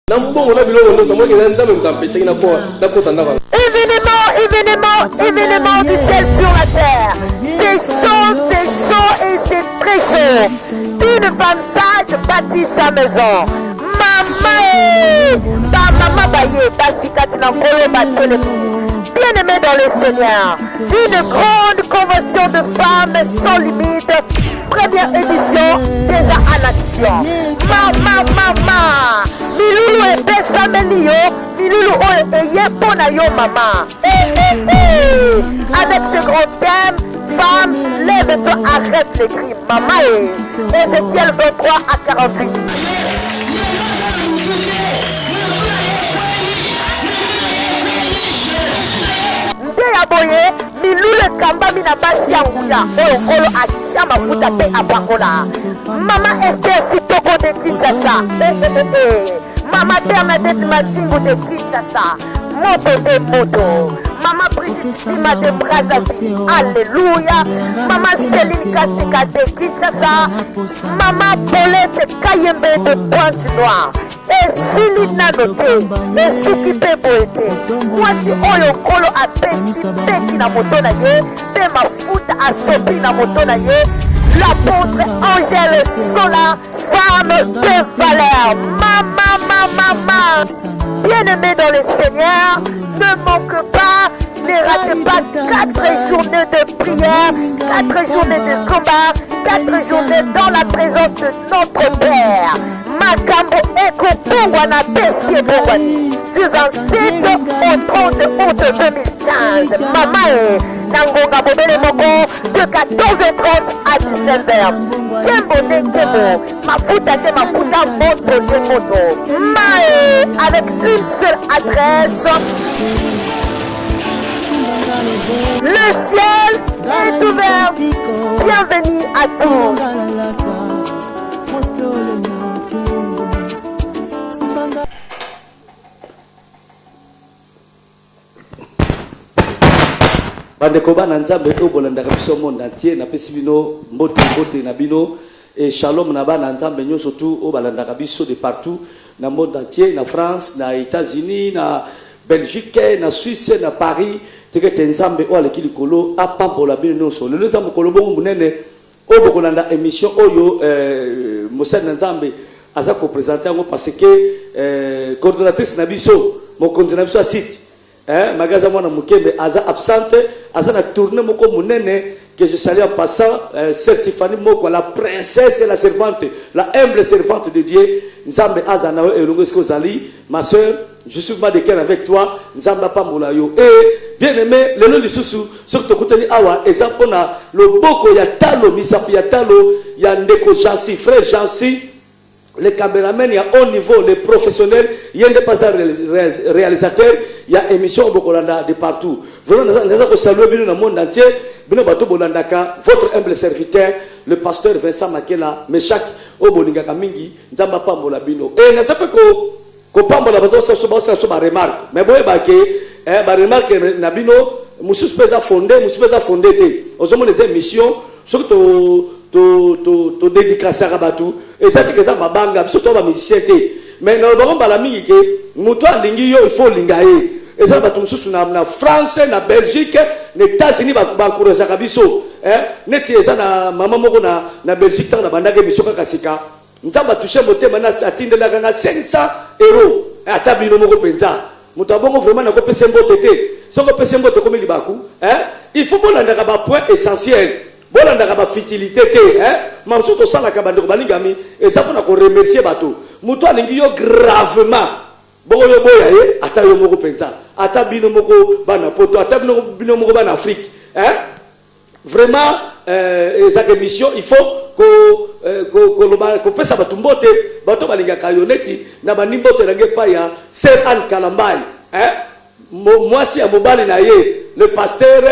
Événement du ciel sur la terre. C'est chaud et c'est très chaud. Une femme sage bâtit sa maison. Bien-aimés dans le Seigneur, une grande convention de femmes sans limite. Première édition déjà en action. Mama, Milulu et Bessamelio, Milulu et Yeponayo mama. Avec ce grand thème, femme, lève-toi, arrête les crimes. Maman, Ézéchiel 23 à 48. Aboye milule kamba mina basi ya nguya okolo asia mafuta pe abakola. Mama Esther Sitoko de Kinshasa, Mama Bernadette Matingo de Kinshasa, moto. Mama Brigitte Sima de Brazzaville, alléluia. Mama Céline Kassika de Kinshasa, Mama Paulette Kayembe de Pointe-Noire. Et Sili Nanote, et Soukipe Boete. Moi si Oyo Kolo a Pessi Peki na moto na ye, Pe Mafuta a Sopi na moto na ye, l'apôtre Angèle Sola, femme de valeur. Mama. Bien-aimé dans le Seigneur, ne manque pas, ne ratez pas 4 journées de prière, 4 journées de combat, 4 journées dans la présence de notre Père. Makambo Eko Pongwana Bessie Bongwani du 27 au 30 août 2015. Mamae Nangonga Bobele Moko de 14h30 à 19h. Kembo de Kembo, Mafuta de Mafuta, Moto de Moto. Mae avec une seule adresse. Le ciel est ouvert. Bienvenue à tous. Bandeko bana nzambe to bolandaka biso monde entier na pesi bino mbote na bino et shalom na bana nzambe nyonso tu o balandaka biso de partout na monde entier, na France, na États-Unis, na Belgique, na Suisse, na Paris, teke nzambe o aleki likolo apambola bino nyonso. Lelo nzambe kolo bongo munene o bokolanda émission oyo mosana nzambe aza ko présenter ngo parce que coordinatrice na biso mo coordinatrice na biso a site magasin mwana mukembe aza absente aza na tournée moko munene que je salue en passant Certifani moko la princesse et la servante, la humble servante de Dieu nzambe aza na e longo esko zali ma sœur je suis mal de cœur avec toi nzamba pambola yo et bien aimé lelo lisusu surtout kutani awa ezapona loboko ya talo misapi ya talo ya ndeko Jansi frère Jansi les caméramens, il y a haut niveau, les professionnels, il y a des réalisateurs, il y a émissions de partout. Vraiment, nous avons salué dans le monde entier, votre humble serviteur, le pasteur Vincent Makela, Meshak, Oboningaka Mingi, Nzamba Pambola Bino. Et nous avons que Pambola Bino, ça se remarque. Mais bon, remarque, Nabino, Moussous Pesa fondé, aux hommes des émissions, surtout to dédicace à Rabatou et ça que ça mabanga surtout ba musicien mais na ba mbala mingi ke muto andingi yo il faut lingaye et ça ba tumsusu na France na Belgique na États-Unis ba encourager kabiso neti eza na mama moko na Belgique tant na bandaka biso kaka sika nzamba toucher motema na atindela kanga 500 € ata bino moko penza muto abongo vraiment na ko pesa mbote te soko pesa mbote comme libaku il faut bolanda ba point essentiel bolanda ba futilité te mamso to sala ka bandeko balingami et ça pour remercier bato muto alingi yo gravement bongo yo boya ye ata yo moko penza ata bino moko bana poto ata bino moko bana Afrique vraiment cette émission il faut ko pesa bato mbote bato balinga kayoneti na banimbote nange pa ya Sir Anne Kalambai moi si à mobali na ye le pasteur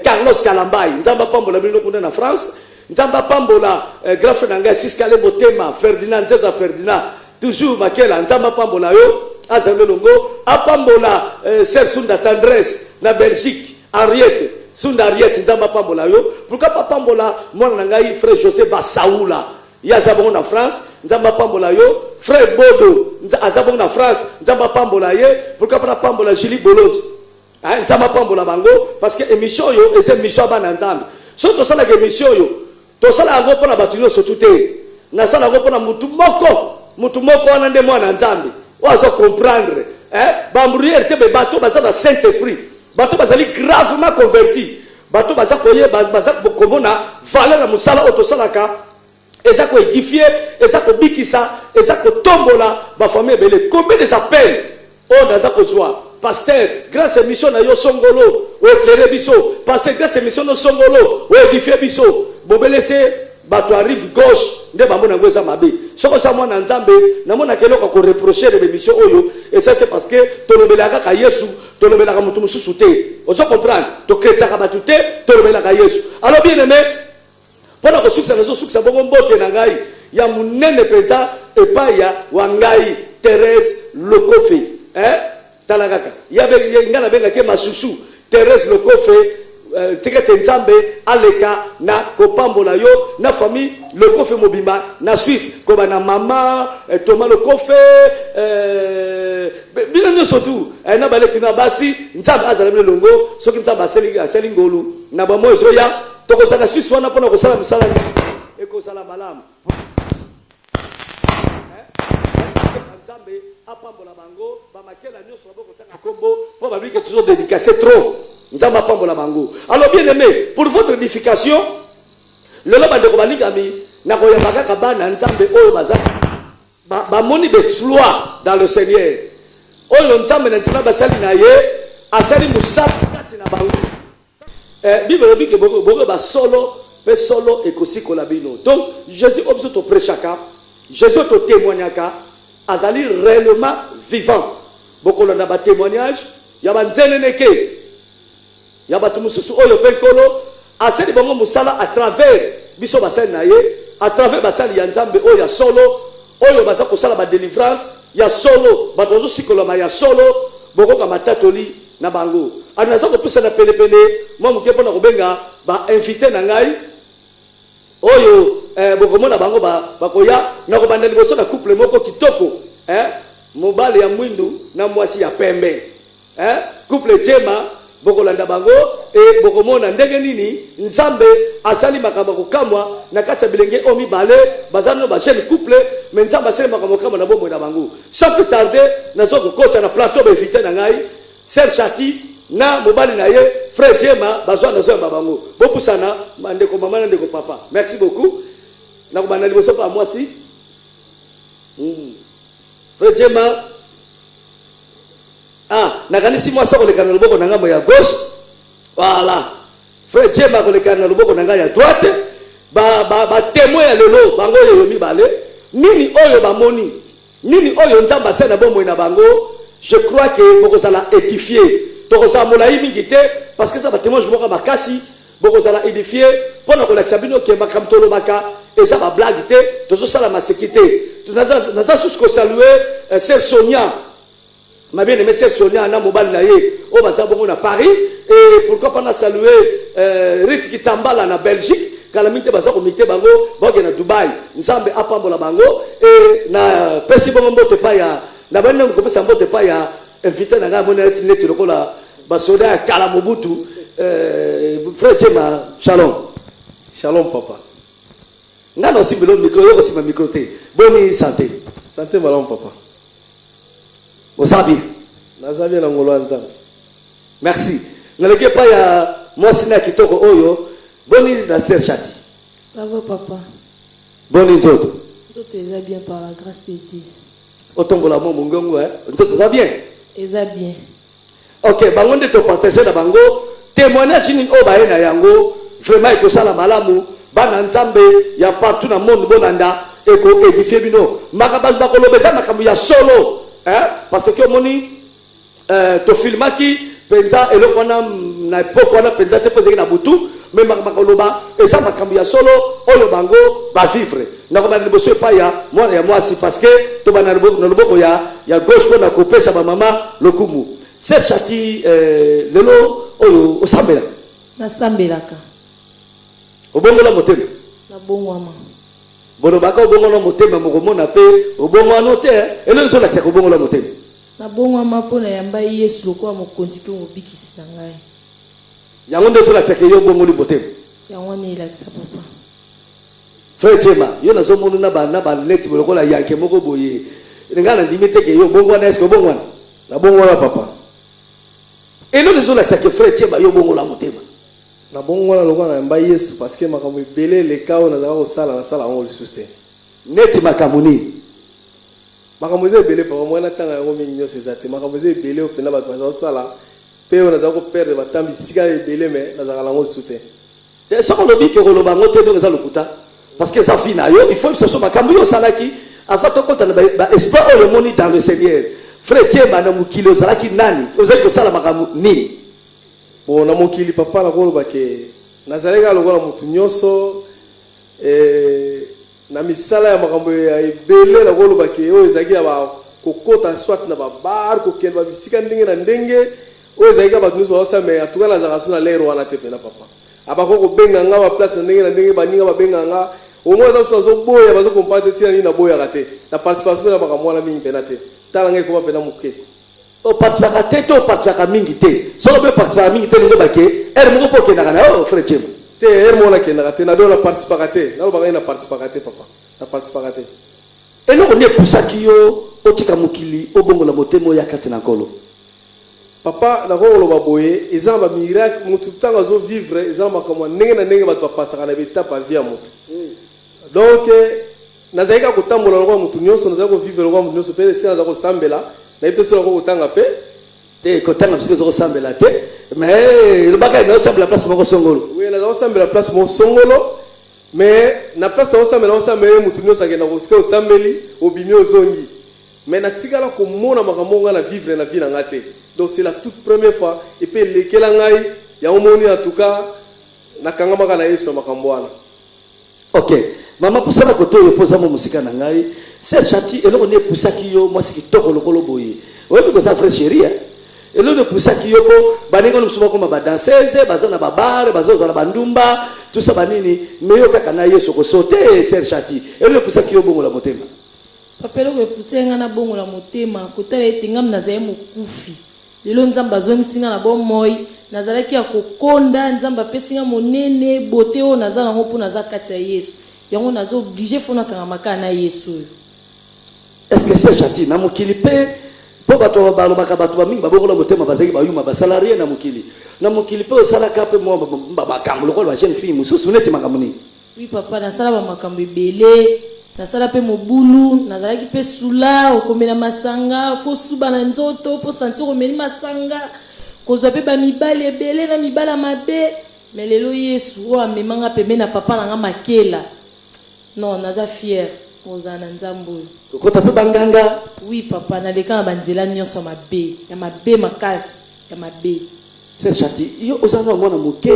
Carlos Kalambai nzamba pambola bino kuna na France nzamba pambola grand frère nanga Siskale Motema Ferdinand Nzeza Ferdinand toujours makela nzamba pambola yo azalo longo apambola Sir Sunda Tendresse na Belgique Henriette Sunda Henriette nzamba pambola yo pourquoi pas pambola mwana nanga frère José Basaoula ya zabongo na France nzamba pambola yo frère Bodo azabongo na France nzamba pambola ye pourquoi pas pambola Julie Bolodi nzamba pambola bango parce que émission yo eza émission bana nzambe so to sala émission yo to sala ngo pona batuno so tuté na sala ngo pona mutu moko wana nde mwana nzambe wazo comprendre bambrouiller te be bato baza na Saint Esprit bato bazali gravement converti bato baza koye baza komona valeur na musala otosalaka eza ko édifier eza ko bikisa eza ko tombola ba famille belé combien des appels on daza ko joie pasteur grâce émission na yo songolo o éclairer biso pasteur grâce émission no songolo o édifier biso bobelese bato arrive gauche nde bamona ngo eza mabe soko sa mwana nzambe namona keloko ko reprocher de émission oyo eza que parce que tolobelaka ka Yesu tolobelaka mutu mususu te ozo comprendre to kretiaka batu te tolobelaka Yesu alors bien aimé pona ko suksa nazo suksa bongo mbote na ngai ya munene penza epai ya wangai Thérèse Lokofe talakaka ya ngana benga ke masusu Thérèse Lokofe tikete nzambe aleka na kopambola yo na famille Lokofe mobimba na Suisse ko bana mama Thomas Lokofe bila no surtout na baleki na basi nzambe azala longo soki nzambe aseli ngolu na ba moyo ya toko sana Suisse wana pona ko sala misala eko sala malamu nzambe apambola bango ba makela nyoso boko tanga kombo po ba biki toujours dédicacé trop nzamba pambola bango. Alors bien aimé, pour votre édification, le loba de kobalingami na koyamba kaka bana nzambe oyo baza ba moni d'exploit dans le Seigneur. Oyo nzambe na ntina basali na ye asali musaka kati na bango. Bible dit que bogo ba solo pe solo ekosiko la bino. Donc Jésus obso to prêchaka, Jésus to témoignaka azali réellement vivant. Boko na ba témoignage ya banzeneneke ya batu mususu oyo penkolo aseli bango musala à travers biso basali na ye à travers basali ya nzambe oyo ya solo oyo baza kosala ba délivrance ya solo bato sikolama ya solo bokoka matatoli na bango anaza kopesa na pene mwa muke pona kobenga ba invité na ngai oyo bokomona bango bakoya na kobanda liboso na couple moko kitoko mobali ya mwindu na mwasi ya pembe couple jema bokolanda bango e bokomona ndenge nini nzambe asali makambo kokamwa na kati ya bilenge o mibale bazano ba jeune couple mais nzambe asali makambo kokamwa na bomwe na bango sans plus tarder nazo kokota na plateau ba invité na ngai Sœur Chati na mobali na ye frère Jema bazwa na zo bango bopusana ndeko mama na ndeko papa merci beaucoup na kubana liboso pa mwasi frère Jema nakanisi mwasa kolekana loboko na ngambo ya gauche voilà frère Jema kolekana loboko na ngambo ya droite ba témoin ya lelo bango yo mibale nini oyo bamoni nini oyo nzamba sena bomwe na bango je crois que boko sala édifier toko sa molai mingi te parce que ça ba témoin je boka makasi boko sala édifier pona kolakisa bino ke makamtolo baka eza ba blague te tozo sala ma sécurité naza sus ko saluer Sœur Sonia ma bien aimé Sœur Sonia na mobali na ye o baza bongo na Paris et pourquoi pas na saluer Rit Kitambala na Belgique kala minte baza ko mite bango boke na Dubai nzambe apambola bango et na pesi bongo mbote pa ya na bana ko pesa mbote pa ya invité na ngamo na leti lokola basoda ya kala Mobutu frère Jema shalom shalom papa ngana aussi le micro yo aussi ma micro te bonne santé santé malom papa Osabi nazabi na ngolo nzambe merci naleke pa ya mwasi na kitoko oyo boni na Sœur Chati ça va papa boni nzoto nzoto eza bien par la grâce de Dieu otongola mo mungongo nzoto za bien eza bien OK bango nde to partager na bango témoignage ni o ba na yango vraiment ekosala malamu bana nzambe ya partout na monde bonanda eko édifier bino makabas bakolobeza makambo ya solo parce que moni to filmaki penza eloko na époque wana penza te posé na butu mais makoloba eza makambo ya solo oyo bango ba vivre na ko bana liboso pa ya mwana ya mwasi parce que to bana na loboko ya gauche pona kopesa ba mama lokumu Sœur Chati lelo oyo osambela nasambelaka obongola motema na bongwama Bono baka obongo na motema mokomona pe obongo anote elelo so la tsaka obongo na motema. Na bongo mapona yamba Yesu lokwa mokonzi pe mobikisi na ngai. Yango nde so la tsaka yo obongo ni motema. Yango ni la kisa papa. Frère Chema, yo na zo monu na ba leti bolokola yanke moko boye. Ngana ndimite ke yo bongo na esko bongo na bongo na papa. Elelo so la tsaka frère Chema yo bongo la motema. Na bongo na lokola na yamba Yesu parce que makambo ebele le kao na zaka osala na sala ngo lisuste. Neti makamuni. Makambo ebele papa mwana tanga yango mingi nyoso ezate makambo ebele opena ba baza osala pe on a zaka perdre batambi sika ebele mais na zaka lango soutien. Et ce qu'on dit que le bango te donne ça le kuta parce que ça finit yo il faut que ce soit makambo yo salaki avant to kota ba espoir le moni dans le Seigneur. Frère Chema na mukilo salaki nani ozali ko sala makambo nini? Bon na mokili papa la koloba ke nazaleka lokola mutu nyonso na misala ya makambo ya ebele la koloba ke o ezaki ya ba kokota soit na ba bar ko kende ba bisika ndenge na ndenge o ezaki ba nyonso ba mais en tout cas la zakaso na lero wana te pena papa abako ko benga nga ba place na ndenge ba ninga ba benga nga o mo za so boya ba zo compate tina ni na boya kate na participation na makambo na mingi pena te tala ngai ko ba pena muke o participaka te to participaka mingi te so be participaka mingi te ngo bake mo ko kenda kana o frère Chema te mo na kenda te na do na participaka te na ba na participaka te papa na participaka te et non on est pusaki yo o tika mukili o bongo la motemo ya kati na kolo papa na ko lo boye eza ba miracle mutu tanga zo vivre eza makamwa ndenge na ndenge ba pasaka na betapa via mutu donc nazaika kotambola lo mutu nyonso nazako vivre lo mutu nyonso pe sika nazako sambela na ite so ko tanga pe te kotanga bisiko zo sambela te mais le baka na sambela place moko songolo oui nazako sambela place mo songolo mais na place to sambela mutu nyonso akena ko sika sambeli obimi ozongi mais na tikala ko mona makambo nga na vivre na vie na ngate donc c'est la toute première fois et puis lekela ngai ya omoni en tout cas na kanga maka na Yesu makambo wana. OK mama pusana koto yo poza mo musika na ngai c'est chati eloko ne pusaki yo moi siki toko lokolo boye oyebi ko sa frère chérie eloko ne pusaki yo ko baningo lusuma ko ba danseuse bazana ba bar bazoza na bandumba tout ça banini mais yo kaka na Yesu ko sauter c'est chati eloko pusaki yo bongo la motema papa eloko epusenga na bongo la motema kotala ete ngam nazaye mokufi lelo nzamba zongisinga na bomoi nazalaki ya kokonda nzamba pesinga monene bote o nazala ngo mpona za kati ya Yesu yango nazo obligé fona kanga makana na Yesu. Est-ce que c'est chati na mukili pe po bato balobaka bato ba mingi babongo la motema bazaki bayuma ba salarié na mukili pe osala kape mo bakambo lokolo ba jeune fille mususu neti makamuni. Oui papa nasala ba makambo ebele nasala pe mobulu nazalaki pe sula okomela masanga fo suba na nzoto po sentir omeli masanga kozwa pe ba mibale ebele na mibala mabe mais lelo Yesu o amemanga pembe na papa nanga makela non naza fier ozana nzambo Kota pe banganga. Oui papa na leka na banzela nyonso mabe ya mabe makasi ya mabe c'est chati yo ozana mwana moke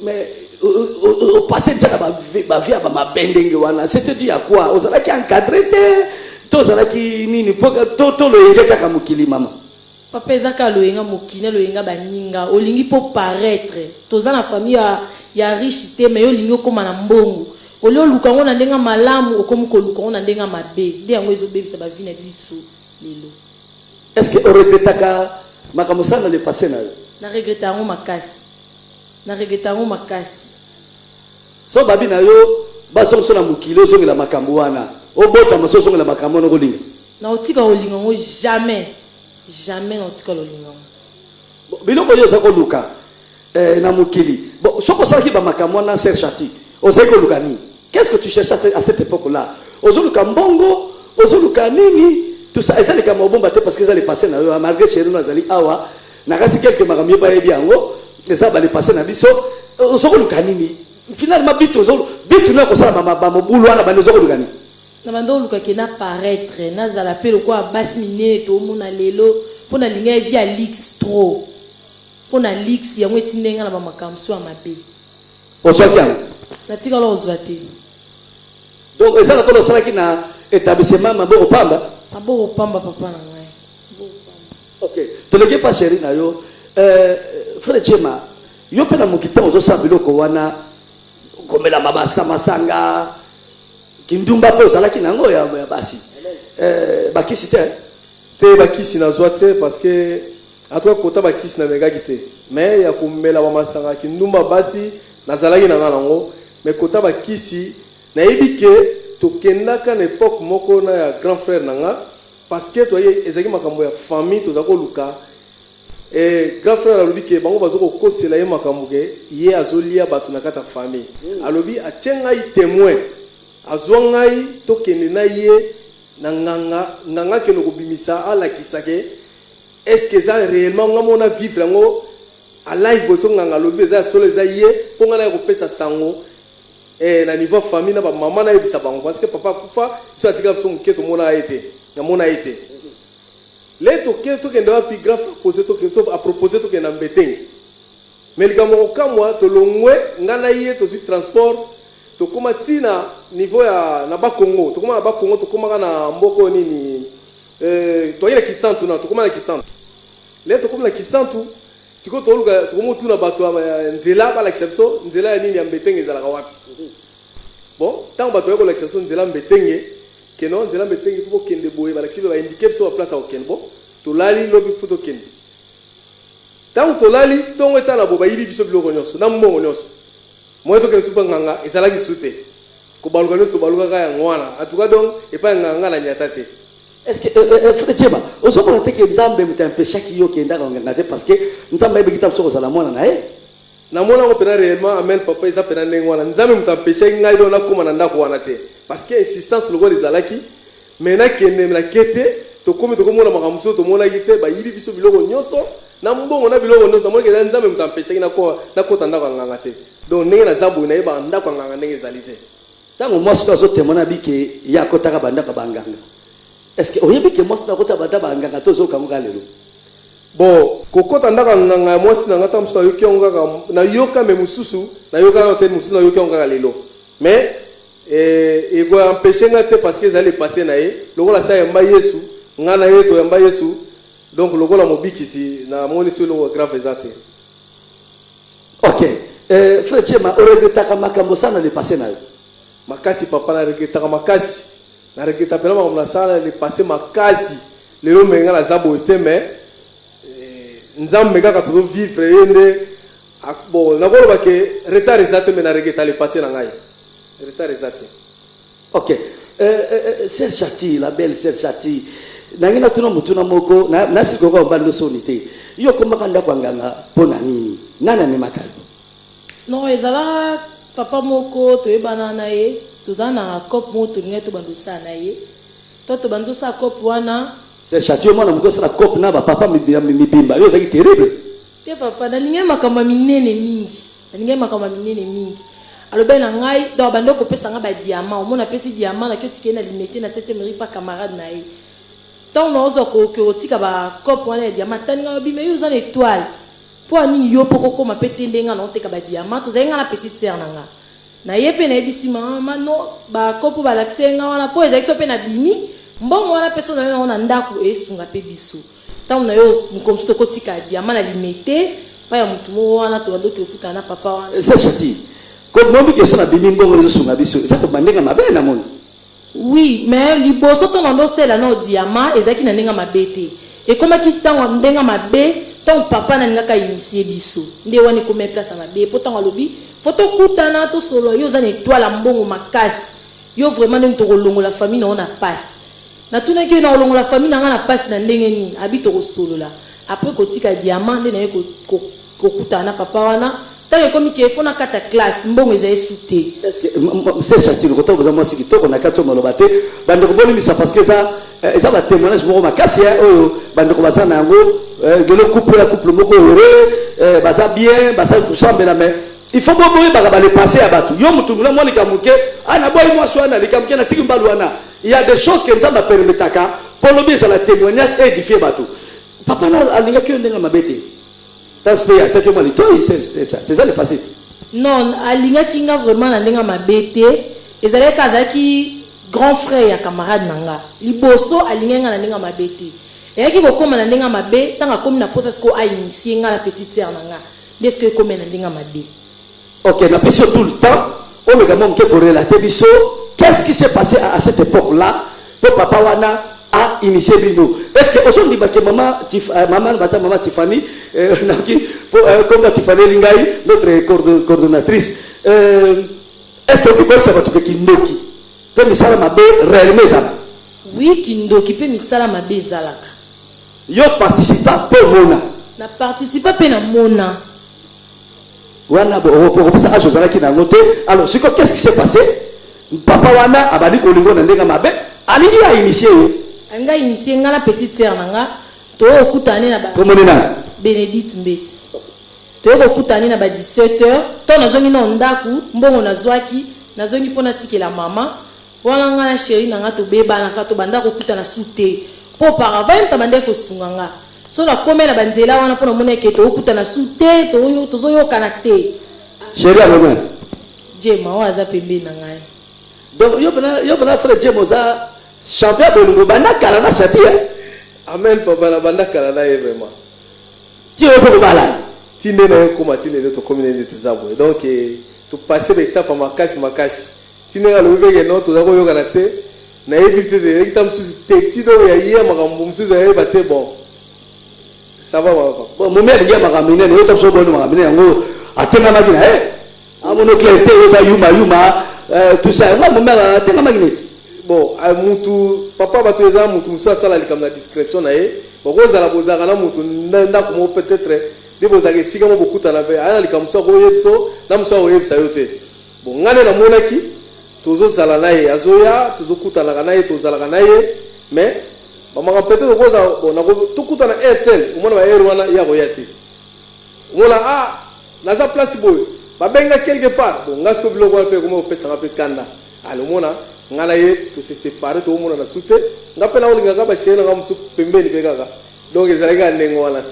mais au passé déjà ba via ba mabendenge wana c'était dit à quoi ozala ki encadré te to ozala ki nini to lo yeka ka mukili mama papa ezaka loyenga mokina loyenga baninga olingi po paraître toza na famille ya riche te mais olingi okoma na mbongo olio lukango na ndenga malamu okomi ko lukango na ndenga mabe nde yango ezobebisa ba vie na biso lelo. Est-ce que regrettaka makambo sana le passé na yo na regrettango makasi so babi na yo basonso na mukilo songela makambo wana obota masoso ngela makambo no kolinga na otika olingango jamais na otika olingango biloko yo sako luka na mukili bon soko saki ba makambo na ser chati oseko luka ni qu'est-ce que tu cherches à cette époque là ozoluka mbongo ozoluka nini tout ça eza le kamobomba te parce que ça le passé na yo malgré chéri na zali awa na kasi quelque makambo ba yebi yango eza ba le passé na biso ozoluka nini finalement bitu na ko sala ba mobulu wana ba ozoluka nini na bando luka ke na paraître na zala pe lokwa basi minene to mona lelo pona linga via lix trop pona lix yango etindenga na ba makamso ya mabe osokiam na tika lo ozwate donc eza na ko sala ki na établissement maboko pamba papa na ngai OK tolege pas chéri na yo frère Chema yo pe na mokita ozo sa biloko wana komela mabasa masanga kindumba pe ozalaki nango ya basi bakisi te bakisi nazwa te parce que atoka kota bakisi na megaki te mais ya kumela ba masanga kindumba basi nazalaki na nango mais kota bakisi na yebike tokendaka na époque moko na ya grand frère nanga parce que toye ezaki makambo ya famille tozako luka grand frère alobi ke bango bazoko kosela ye makambo ke ye azolia bato na kata famille alobi atyenga i témoin azwanga i tokende na ye na nganga ke no kobimisa ala kisake est-ce que ça réellement ngamona vivre ngo a live boso nganga alobi za solo za ye ponga na ko pesa sango na niveau famille na ba maman na yebisa bango parce que papa kufa so atika so mketo mona été na mona été les to kende wa pi grand poser to a proposer to kende mbeteng mais le gamo kamwa to longwe ngana ye to sur transport to koma tina niveau ya na ba Congo to koma na ba Congo to koma na mboko nini to ile kisantu na to koma na kisantu le to koma na kisantu siko to luka to koma tuna bato nzela ba la exception nzela ya nini ya mbeteng ezala wapi bon tant bato ko la exception nzela mbetenge keno nzela mbetenge faut kende boye ba l'exception ba indiquer sur la place au Kenbo to lali lobi photo kende tant to lali tongo etala bo ba yibi biso biloko nyonso na mbongo nyonso moyo to ke supa nganga ezala ki sute ko baluka nyonso to baluka ka ya ngwana atuka donc e pa nganga na nyata te. Est-ce que frère Cheba osokola te ke nzambe mutempesha ki yo kenda nganga te parce que nzambe be kitap soko sala mona na na mona ko pena réellement amen papa isa pena ngwana nzambe mutempesha ngai do na kuma na ndako wana te parce que insistance logo ezalaki mena kende na kete to komi to komona makamso to mona kite ba yibi biso biloko nyonso na mbongo na biloko nyonso mona ke nzambe mutempesha na ko tanda nganga te donc ndenge na zabu na yeba ndako nganga ndenge ezalite tango mwasi to azotema bike ya kotaka bandaka banganga. Est-ce que oyebi ke mwasi na kota bata banganga to zo kamuka lelo bon kokota ndaka nganga mwasi na ngata musu na yoki ngaka na yoka me mususu na yoka na tete mususu na yoki ngaka lelo mais et quoi empêcher ngate parce que ezali passer na ye lokola sa yamba Yesu ngana yeto yamba Yesu donc lokola mobikisi na moni sur le grave ezate. OK frère Chema oregetaka makambo sana le passer na yo makasi papa na regetaka makasi na regeta pela makambo sana le passer makasi lelo menga la zabo ete mais nzambe kaka to vivre yende bon na koloba ke retard ezate mais na regeta le passer na ngai retard ezate. OK Sœur Chati la belle Sœur Chati nangina tuna mutuna moko na sikoko bando sonite yo komaka ndako nganga pona nini nana ne makalo non ezala papa moko to ebana na ye tozana cop moto ngeto bando sana ye to bando sa cop wana Sœur Chati yo mwana moko sa cop na ba papa mibimba yo zaki terrible te papa nalinga makamba minene mingi alobe na ngai do bando ko pesa nga ba diamant omona pesi diamant na ketike na limité na 7e rue pa camarade na ye tant no zo ko tika ba cop wana ya diamant taninga bime yo zana étoile po ani yo poko ko mapete ndenga na oteka ba diamant to zenga na petite sœur nanga na ye pe na ebisi mama no ba kopo ba laksenga wana po ezaki so pe na bimi mbongo wana personne na ndako esunga pe biso tant na yo mkomsuto ko tika diamant na limité pa ya mutu mo wana to ndoki okuta na papa wana. Sœur Chati ko mombi ke so na bimi mbongo zo sunga biso ça to bandenga mabe na moni. Oui mais liboso to ndo sela na diamant ezaki na ndenga mabete e koma kitango ndenga mabe ton papa na ngaka initié biso nde wani ko mettre place na be pourtant alobi photo kutana to solo yo zana étoile mbongo makasi yo vraiment ndenge to kolongo la famille na ona passe na tuna ki na kolongo la famille na ngana passe na ndenge ni habito ko solo la après ko tika diamant nde na ko kutana papa wana tant comme ki fona kata classe mbongo ezay souté. Est-ce que c'est Chati le côté vous moi si kitoko na kato malobate bande ko boni misa parce que ça va témoignage moko makasi oyo bande ko basana ngo de le couple moko heureux basa bien basa tout ça mais il faut pas boyer ba le passer à batu yo mutu ngula mo likamuke ana boy moi so ana likamuke na tiki mbaluana il y a des choses que nzamba permetaka pour le bien ça la témoignage édifier batu papa na alinga ki ndenga mabete transpire à ce moi lito c'est ça le passé non alinga kinga vraiment na ndenga mabete ezalaki kazaki grand frère ya camarade nanga liboso alinga na ndenga mabete eyaki kokoma na ndenga mabe tanga komi na posa siko a initié nga la petite sœur nanga deske komi na ndenga mabe. OK na biso tout le temps on me gamon ke pour relater biso qu'est-ce qui s'est passé à cette époque-là pour Papa Wana a initié Bino? Est-ce que aujourd'hui maman Tiffany comme Tiffany Lingai, notre coordonnatrice, est-ce que comme ça va tout Kindoki peut misala mabe réellement ça? Oui, Kindoki peut misala mabe zalaka. Yo participa pour mona. Na participa pe na mona. Wana pour ça Josala qui n'a noté. Alors, qu'est-ce qui s'est passé? Papa Wana abadi kolingo na ndenga mabe, alini a initié. Anga initié nga la petite sœur nanga, to okutane na ba. Comment nena? Bénédicte Mbeti. To okutane na ba 17h, to nazongi na ndaku, mbongo nazwaki, nazongi pona tikela mama. Wana nga na chérie nanga to beba na ka to banda ko kutana sute. Po paravant ta banda ko sunganga. So na kome na banzela wana pona mona ke to okutana sute, to zo yo kanate. Chérie alomé. Jema waza pembe na ngai. Donc yo bana frère Jemoza champion de Lungu banda kala na chatia. Amen papa na banda kala na vraiment. Ti o ko bala. Ti ne na ko matine de to communauté tout ça. Donc to passer l'étape makasi. Ti ne ga lobe ke no to za ko yo kana te. Na éviter de l'étape sur petit do ya hier makambo msuzu ya bate bon. Ça va papa. Bon mo mère ngia makamine ne yo to so bono makamine yango atema makina amono clarté yo yuma tout ça moi mon mère atema makineti. Bon mutu papa bato eza mutu musu asala likam na discrétion na ye boko zala bozaka na mutu nda ko peut-être de bozaka sika mo bokuta na be ala likam musu ko yebso na musu ko yebsa yote. Bon ngane na monaki tozo zala na ye azoya tozo kuta na ye tozala na ye mais bamaka peut-être ko za bon na ko tukuta na etel umona ba yero wana ya ko yati umona naza place boy babenga quelque part bon ngasko biloko pe ko mo pesa ngape kanda ale umona ngala ye to se séparer to umona na sute ngape na olinga ka ba shena nga musu pembeni pe kaka donc ezalika ndengo wana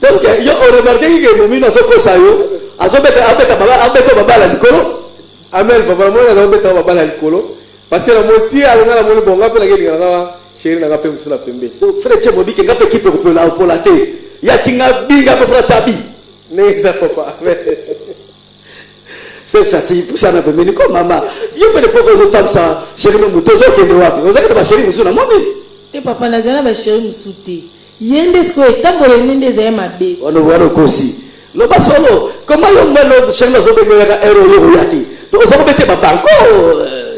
donc yo on remarque que momina soko sayo azobeta abeta baba la likolo. Amen papa mo na obeta baba la likolo parce que la moti alonga la moni bonga pe la ngi ngala chéri na ngape musu na pembeni. Donc frère Chemo dit que ngape kipe ko la opolate ya tinga binga pe frère Tabi ne ça papa amen. C'est chati pour ça na pembeni ko mama yo pe le poko zo tam sa chéri no mutozo ke ndo wapi ozaka ba chéri musu na moni te papa na zana ba chéri musute yende sko etambole nende za ma base wano kosi lo basolo comment yo mbalo chéri no zo be ngaka ero yo yaki donc ozo bete ba banko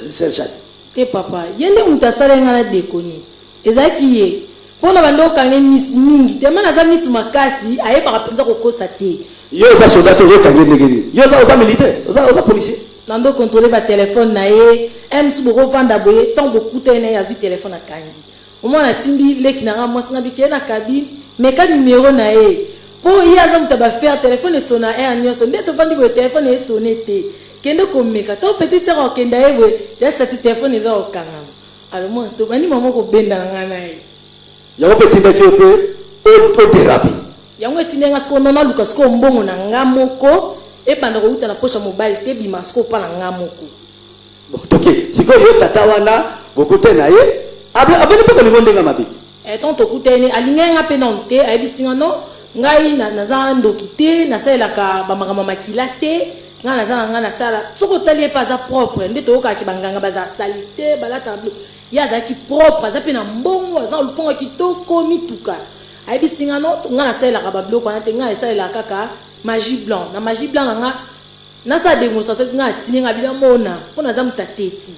c'est chati te papa yende mutasala ngana dekoni ezaki ye pona bando kange mingi te mana za misu makasi aye ba penza ko kosa te yo za soldat zo kange ngeni yo za militaire za policier nando contrôler ba téléphone na ye su boko vanda boye tant beaucoup te na ya zu téléphone akangi au moins na tindi leki na moi na bike na kabine mais ka numéro na ye po ya za mutaba faire téléphone sona e anyoso ndeto vandi bo téléphone e sonete kende ko meka to petit sera kenda ewe ya chati téléphone eza okanga alors moi to bani maman ko benda ngana ye ya petit baki o thérapie yango etinenga siko nona luka siko mbongo na ngamoko e banda ko uta na pocha mobile te bima siko pa na ngamoko ok siko yo tata wana bokute na ye abeni pe ko lingonde nga mabi tonto kutene alingenga pe nonte ayebisinga no ngai na za ndokite na sala ka ba mama makila te nga na za nga na sala soko tali pa za propre ndeto ka ki banganga baza salite balata blo ya za ki propre za pe na mbongo za luponga kitoko mituka ayebisinga no nga na sala ka ba blo kwa te nga sala kaka magie blanc na magie blanc nga na sa démonstration nga sininga bila mona pona za mutateti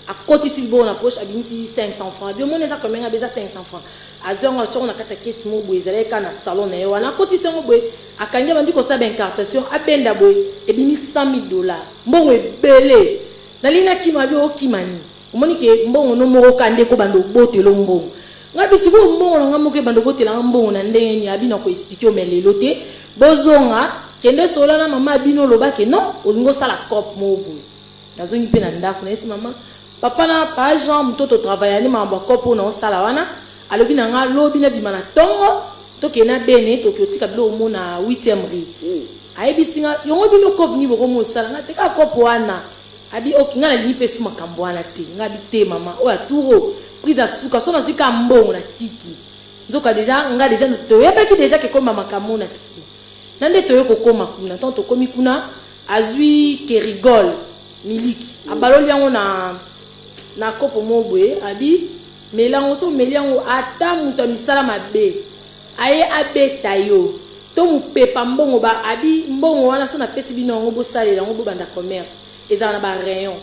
a côté si bon approche abinisi 500 francs bien mon eza combien a besoin 500 francs azonga chona kata kesi mo boy ezaleka na salon na yo wana côté se mo boy akanja bandi ko sa ben incartation abenda boy ebini $100,000 mbongo ebele dalina kima bi okimani omoni ke mbongo no moko kande ko bando botelo mbongo ngabi sibo mbongo nga mo ke bando botela mbongo na ndenge ni abina ko expliquer o melelo te bozonga kende sola na mama abino lobake non olingo sala cop mo boy nazongi pe na ndako na esi mama papa na pa Jean mutoto travailler ni mamba kopo na sala wana alobi na nga lobi na bimana tongo to kena bene to kyotika bilo mo na 8e rue ayebi singa yongo bino kopo ni boko mo sala nga te ka kopo wana abi okinga na lipe su makambo wana te nga bi te mama o aturo prise asuka so na suka mbongo na tiki nzoka deja nga deja to yeba ki deja ke koma makambo na si nande to yoko koma kuna tonto komi kuna azui ke rigole miliki abaloli yango na kopo mobwe abi melango so meliango ata muto misala mabe aye abeta yo to mupepa mbongo ba abi mbongo wana so na pesi bino ngo bo salela ngo bo banda commerce eza na ba rayon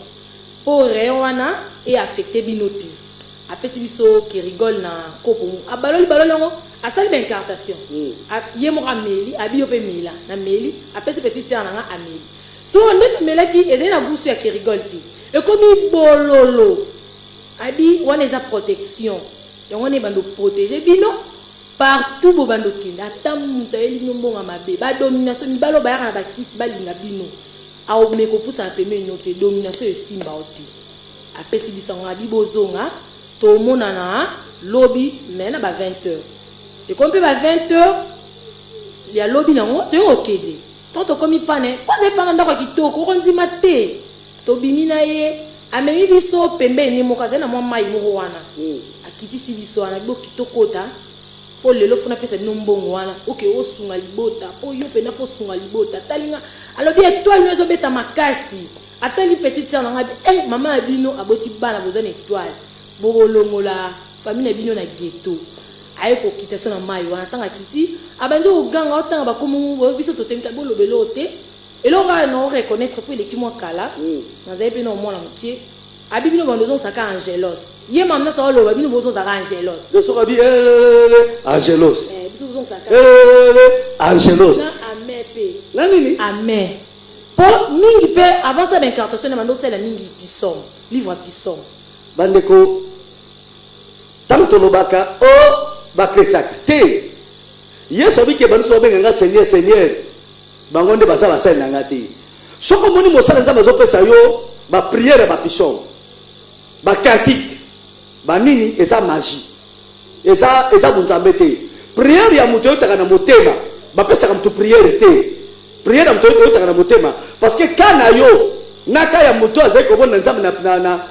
po rayon wana e affecté binoti apesi biso qui rigole na kopo abaloli balolongo asali ba incantation ye mo ameli abi yo pe mela na meli apesi petite na nga ameli so ndeko melaki ezali na busu ya qui rigole ti e komi bololo abi wana eza protection yango ne bando protéger bino partout bo bando kinda ata muta eli nombonga mabe ba domination mibalo ba yana bakisi balinga bino awo meko pusa na peme note domination esimba oti apesi bisanga bibozonga to monana lobby mena ba 20h et comme ba 20h ya lobby nango te okede toto komi pane pas epana ndako kitoko konzima te to bimina ye amemi biso pembe ni mokaze na mwa mai mo wana akitisi biso wana bo kitokota po lelo funa pesa no mbongo wana oke osunga libota po yo pena fo sunga libota talinga alobi étoile no ezobeta makasi atali petite sœur nga mama abino aboti bana bozana étoile bolongola famille abino na ghetto aye ko kitasa na mai wana tanga kiti abandi oganga otanga bakomu biso totenka bolobelo te elora no reconnaître pour l'équipe moi kala nazai pe no mona mkie abibino bandozo saka angelos ye mamna so lo babino bozo saka angelos de so kabi angelos biso zo saka angelos na amepe na nini amen po mingi pe avant ça d'incartation na bando sela mingi pisom livre pisom bandeko tanto lobaka o bakretaka te yeso bike banso benga seigneur seigneur bangonde basa basali nanga te soko moni mosala nzambe azopesa yo ba prière ba pisom ba cantique ba nini eza magie eza bunzambe te prière ya muto yotaka na motema bapesaka mutu prière te prière ya muto yotaka na motema parce que kana yo naka ya muto azali kobona nzambe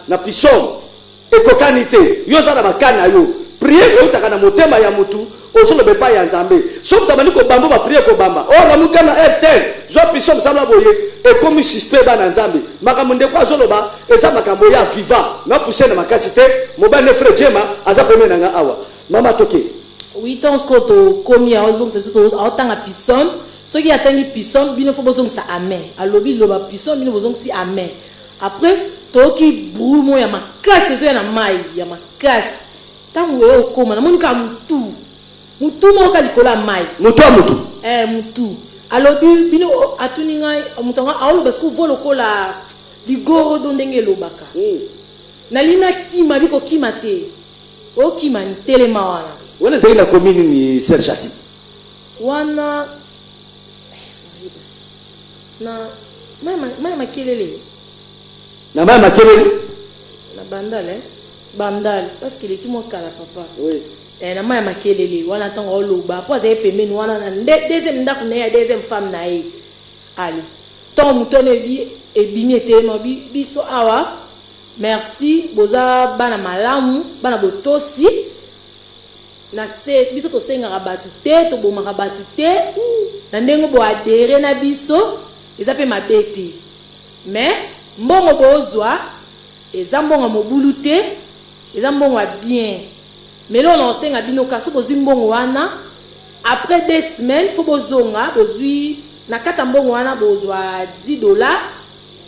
na pisom ekokani te yo za na bakana yo prière yotaka na motema ya mutu osolo bepa ya nzambe so tabani ko bambo ba prière ko bamba o na mukana eptel zo pisom samla boye e komi suspect ba na nzambe makambo ndeko azoloba eza makambo ya viva na pousser na makasi te mobane frère Jema aza peme na nga awa mama toke 8 ans ko to komi a ozong se to otanga pisom so ki atangi pisom bino fo bozong sa amen alobi loba pisom bino bozong si amen après to ki brumo ya makasi so ya na mai ya makasi tangu we okoma na monika mutu mo kalikola mai mutu mutu alobi bino atuninga mutonga awolo parce que volo kola ligoro do ndenge lobaka na lina kima biko kima te o kima ntelema wana wana zeli na commune ni Serchati wana na mama makelele na mama makelele na bandale parce que l'équipe mo kala papa oui na maya makelele wana tango oloba po azaye pembeni wana na deuxième ndako na ya deuxième femme na ye ali ton mutone bi ebimi etema biso awa merci boza bana malamu bana botosi na se biso to senga batu te to bomaka batu te na ndengo bo adere na biso eza pe mabete mais mbongo bozwa eza mbongo mobulu te eza mbongo bien mais là on enseigne à binoka so bozui mbongo wana après 2 semaines faut bozonga bozui na kata mbongo wana bozwa $10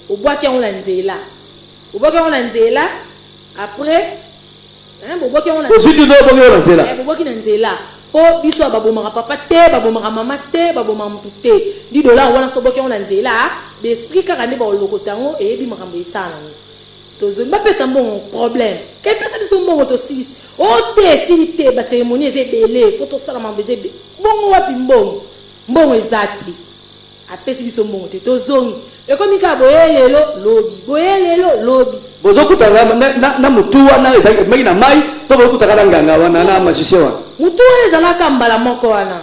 obwaki on la nzela après bobwaki on la bozui $10 bongo na nzela bobwaki na nzela po biso babomaka papa te babomaka mama te babomaka mutu te $10 wana so bwaki on la nzela d'esprit kaka nde ba lokotango e bi makambo isana tozo bapesa mbongo problème ke pesa biso mbongo to 6 o te silite ba cérémonie ezebele photo sala mambezebe mbongo wapi mbongo ezati apesi biso mbongo te tozongi ekomika boyelelo lobi bozokutana na mutu wana ezali maki na mai to bozokutana na nganga wana na magicien wana mutu wana ezalaka mbala moko wana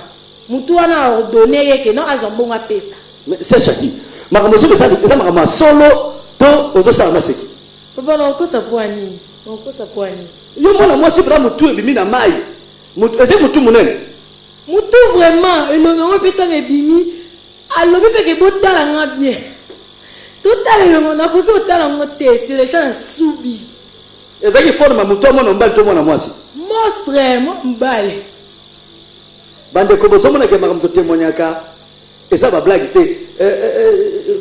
mutu wana ordonné yeke no azwa mbongo apesa c'est chati makambo so eza makambo solo to ozosala maseki papa na okosa poani yo mwana mwasi bra mutu ebimi na mai eze mutu munene mutu vraiment elongo petanga ebimi alobi peke botala nga bien totala elongo na koki otala ngo te c'est les gens subi ezaki forme muto mwana mbali to mwana mwasi monstre mbali bande ko bozomona ke makamto témoignaka eza ba blague te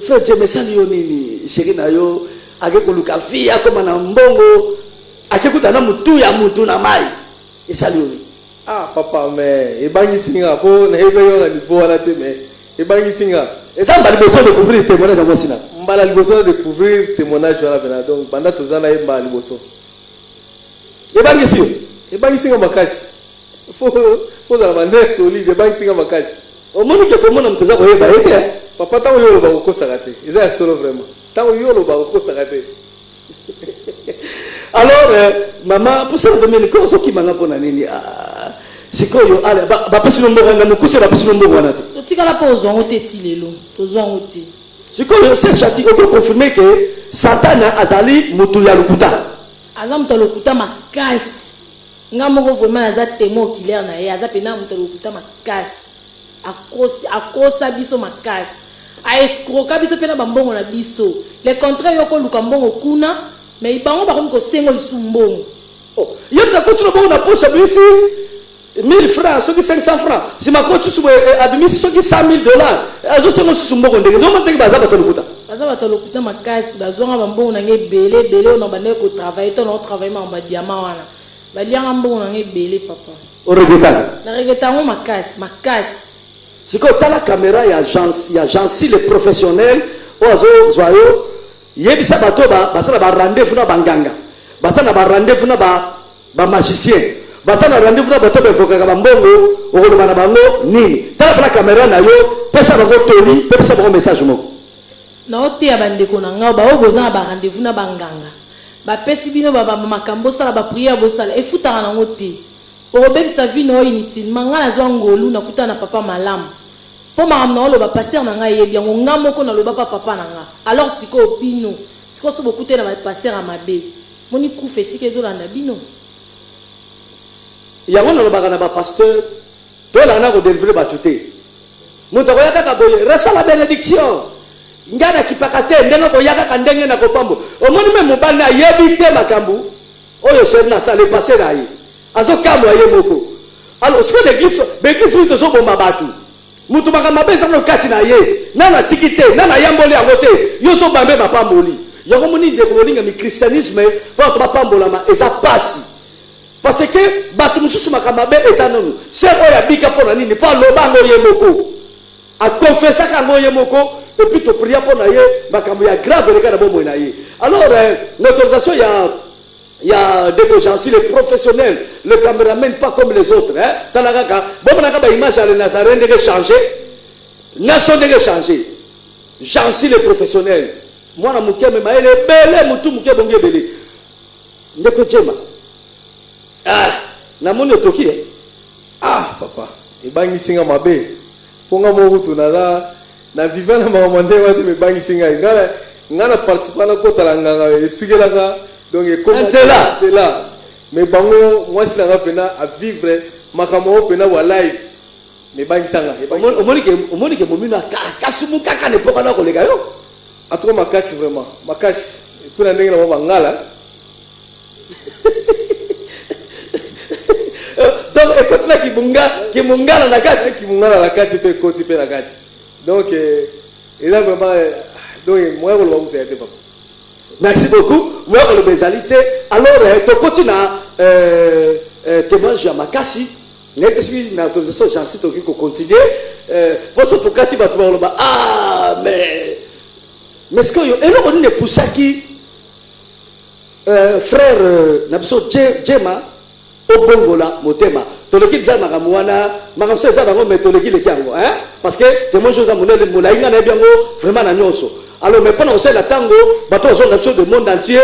frère James sali yo nini chéri na yo akekoluka via koma na mbongo akekuta na mutu ya mutu na mai esali yo nini ah papa mais ebangi singa po na ebe yo na niveau na te mais ebangi singa eza mbali beso de couvrir témoignage ya mwasi na mbala liboso de couvrir témoignage wana bena donc banda tozana yemba liboso ebangi sio ebangi singa makasi faut dans la manière solide ebangi singa makasi omoni ke komona mtoza ko yeba eke papa tango yo loba kokosaka te eza ya solo vraiment tango yo loba kokosaka te alors maman pour ça domine ko soki manga pona nini sikoyo ale ba pesi no mbongo nga mukuso ba pesi no mbongo wana te totikala po ozwa ngo te ti lelo tozwa ngo te sikoyo c'est chati ko confirmer que satana azali mutu ya lukuta aza mutu lokuta makasi nga moko vraiment aza témoin oculaire na ye aza pena mutu lokuta makasi akosa biso makasi aescroka biso pena bambongo na biso le contraire yoko luka mbongo kuna mais bango bakomi kosengo lisu mbongo yo takoti no bongo na poche bisi 1000 francs soki 500 francs si makoti subo abimisi soki $100,000 azo sengo susu mbongo ndenge ndo manteki baza bato lokuta makasi bazonga bambongo na nge belé on bande ko travailler to no travailler ma diamant wana balianga mbongo na nge belé papa o regretanga na regretango makasi siko tala caméra ya agence les professionnels ozo zoyo yebisa bato basala ba rendez-vous na banganga basala ba rendez-vous na ba magicien basala rendez-vous na bato bevoka ka mbongo okoloba na bango nini tala pala caméra na yo pesa bango toli pesa bango message moko na ote ya bandeko na ngao ba ogoza na ba rendez-vous na banganga ba pesi bino ba makambo sala ba prière bosala efutaka na ngote obebisa vino inutilement nga nazwa ngolu nakuta na papa malamu po makambo na oloba pasteur na ngai yebi yango nga moko naloba papa na nga alors siko bino siko so bokute na pasteur amabe moni kufa esika ezolanda bino yango nalobaka na bapasteur tolaka na kodélivre bato te moto akoya kaka boye resa la bénédiction ngai nakipaka te ndenge koya kaka ndenge na kopambo omoni me mobali ayebi te makambo oyo chef nasala epase na ye azokamwa ye moko alors siko beglise mito tozobomba bato mutu makambo mabe eza kati na ye nana tiki te nana yamboli yango te yo zobambe bapamboli yango moni ndeko bolinga mi christianisme mpo bapambolama eza pasi parce que bato mosusu makambo mabe eza nanu se oyo abika mpo na nini mpo aloba yango ye moko akonfesaka yango ye moko epuis topria mpo na ye makambo ya grave eleka na bomoi na ye alors l'autorisation il y a des gens, les professionnels, le caméraman, pas comme les autres. Talakaka, bon, on a une image à Nazareth de changer, nation de changer. J'en suis les professionnels. Moi, je suis belle, je suis belle. Ndeko Jema. Ah, na moni otoki. Ah, papa. Ebangi singa mabe. Ponga mo hutu na vivana mamande wate me bangi singa. Ngana participa na kota la nganga esugelanga. Donc c'est là mais bango moi si la pena à vivre makamo pena wa live mais bangi sanga omoni ke momino akasumu kaka ne poka na kolega yo atoko makasi vraiment makasi pour na ndenge na mangala donc ekotila kimungala na kati pe koti pe na kati donc et là vraiment donc moi on va vous aider papa. Merci beaucoup. Moi, on le bézalité. Alors, tu continues témoignage à Makassi. Une autorisation, j'en cite qui continue. Pour ce cas, tu vas te voir. Ah, mais ce que et là, on est pour ça qui frère Nabso Djema au Bongola, Motema. Toleki déjà Magamouana, Magamse ça va mais toleki le kiango, hein? Parce que témoignage à Mounel Moulaïna na bien vraiment na nyonso. Alors mais pendant ce tango, bateau aux nations du monde entier,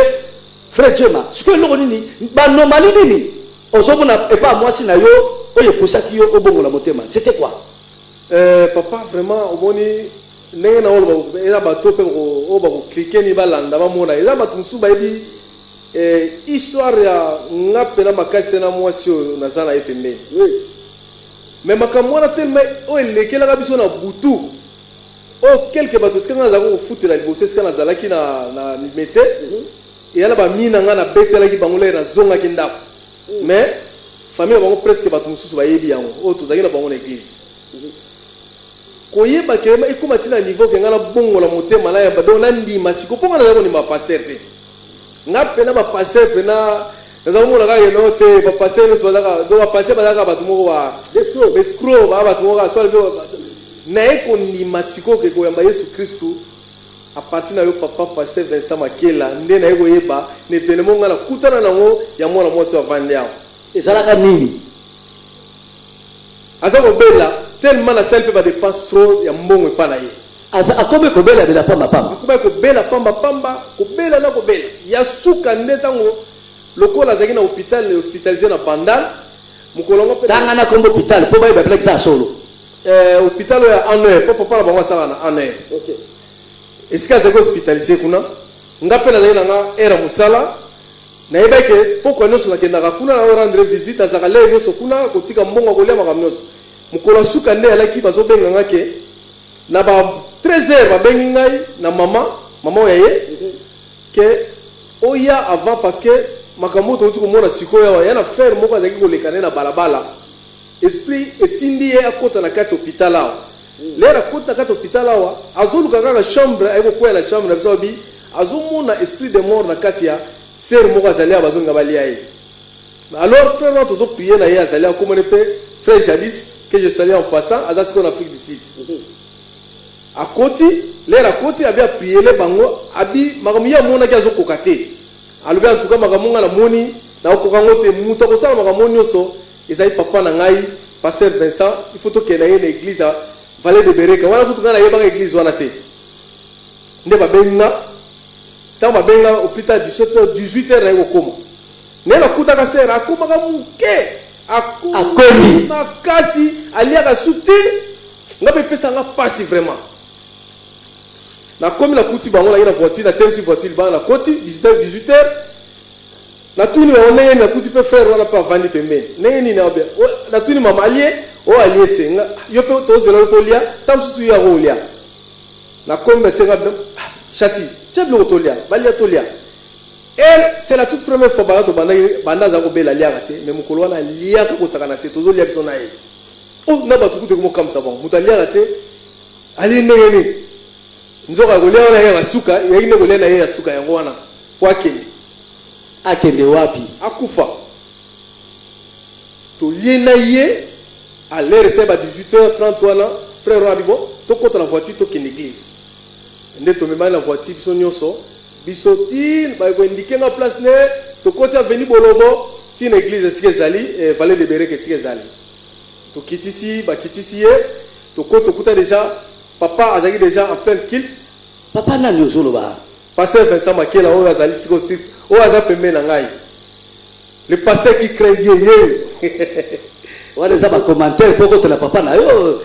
frère Djema, ce que l'on dit, bah normalement nini, on s'en et pas moi si na yo, oye pour ça qui yo au Bongola Motema. C'était quoi? Papa vraiment au boni n'est na olo eza bateau pe o ba cliquer ni balanda ba mona eza batumsu ba ebi histoire ya ngapela makasi na mwasi na zana efembe. Oui. Mais makamwana tellement o elekela ka biso na butu. O quelque bateau skana za ko foutre la liboso skana za laki na mete. et ala ba mina nga na betela ki bangole na zonga ki ndako mais famille bango presque bato mususu ba yebi yango o to zaki na bango na église koyeba ke e kuma tina niveau ke nga na bongo la motema na ya ba don na ndima siko ponga na zako ni ba pasteur te nga pena ba pasteur pena na mo la ga yeno te ba pasteur no so zaka do ba pasteur ba zaka bato mo wa escrow ba bato mo ga so na e ko ndima siko ke ko yamba Yesu Kristo a partir na yo papa pasteur Vincent Makela nde na ego yeba ne tenemo ngala kutana nango ya mwana mwasi wa vandia ezalaka nini azako bela tellement na selpe ba dépense trop ya mbongo pa na ye akome ko bela bela pamba pamba akome ko bela pamba pamba ko bela na ko bela ya suka nde tango lokola zaki na hôpital ne hospitalisé na Bandal mukolongo pe tanga na kombo hôpital po ba bela za solo hôpital ya Anne po papa na bango sala na Anne okay esika zako hospitalisé kuna ngape na zaki nga era musala na yebeke poko nyonso nakendaka kuna na rendre visite azaka le nyonso kuna kotika mbongo kolia makambo nyonso mukolo suka nde alaki bazobenga ngake na ba 13h babengi ngai na mama ya ye ke oya avant parce que makambo to tuko mona sikoyo ya na frère moko azaki kolekana na balabala esprit etindi ye akota na kati hôpital awa lera kota na kati hôpital awa azoluka kaka chambre ayeko kwa na chambre na biso bi azomona esprit de mort na kati ya ser moko azali ya bazonga balia ye alors frère notre to prier na ye azali ya komone pe frère Jadis que je salue en passant azali ko na Afrique du Sud akoti lera koti abia prier le bango abi makamia mona ki azokoka te alobi en tout cas makamunga na moni na okokango te muto ko sala makamoni oso ezali papa na ngai pasteur Vincent il faut to ke na ye na église à Vallée de Bereka wana kutunga na ye ba église wana te nde babenga tant babenga hôpital 17h 18h na ekokoma nela kutaka sera akomaka muke akomi makasi aliaka suti ngabe pesa nga pasi vraiment na komi na kuti bango na voiture na temsi voiture ba na koti 18h na tuni wa oneye na kuti pe faire wana pa vandi pembe neni na obia na tuni mama alie o aliete yo pe to zelo ko lia tam susu ya ko lia na komi na tenga chati tcheblo to lia balia to lia elle c'est la toute première fois banato banda za ko bela lia kate mais mukolo wana lia ka ko sakana te to zo lia biso na ye oh na ba tukute ko kam sabon mutalia kate ali neni nzoka ko lia na ya suka yine ko lia na ya suka yango wana kwake akende wapi akufa to liena ye à l'heure c'est ba 18h30 wana frère Rabibo to kota la voiture to kin église nde to mema na voiture biso nyonso biso tin ba ko indiquer na place ne to kota veni bolobo tin église sike zali Vallée de Bereka sike zali to kitisi ba kitisi ye to kota kuta déjà papa azaki déjà en plein kilt papa nani ozolo ba pasteur Vincent Makela o azali siko sip o aza pembe na ngai le pasteur qui craint Dieu ye wale za ba commentaire poko to la papa na yo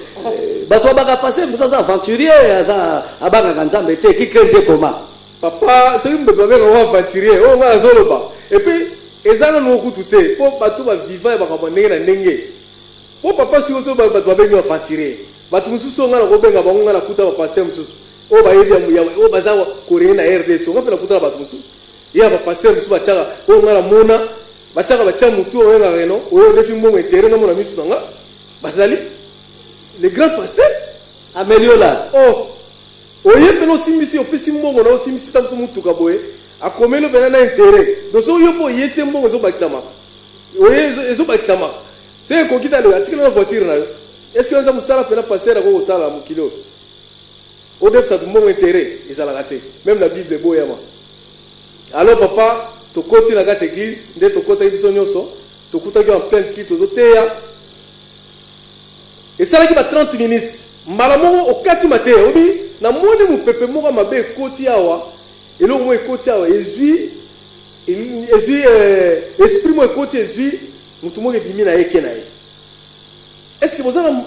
bato baka passer ça aventurier ça abanga kanzambe te qui craint Dieu comment papa c'est une bato baka aventurier o nga zolo ba et puis ezana no kutu te po bato ba vivant ba ka ndenge na ndenge po papa si ozo bato ba benyo aventurier bato mususu nga na ko benga bango nga na kuta ba pasteur mususu o ba yebi ya o baza ko rena RDC o ngapela kuta bato mususu ya ba pasteur mususu ba chaka o nga na mona bachaka bacha mutu o nga reno o defi mbongo etere na mona misu nga bazali les grands pasteurs ameliola oh oye pelo simisi o pesi mbongo na o simisi tamso mutu ka boye akomelo bena na intérêt donc so yo po yete mbongo zo bakisama oye zo bakisama c'est ko kita le atikela na voiture na est-ce que on a musala pena pasteur ko sala mu kilo o def sa mbongo intérêt ezala raté même la bible boyama alors papa to koti na kati église nde to kota biso nyonso to kutaki en plein kit to teya et ça qui va 30 minutes mbala moko okati mate obi na moni mu pepe moko mabe koti awa elo mo koti awa ezui esprit mo koti ezui mutu mo bimi na yeke na ye est-ce que bozana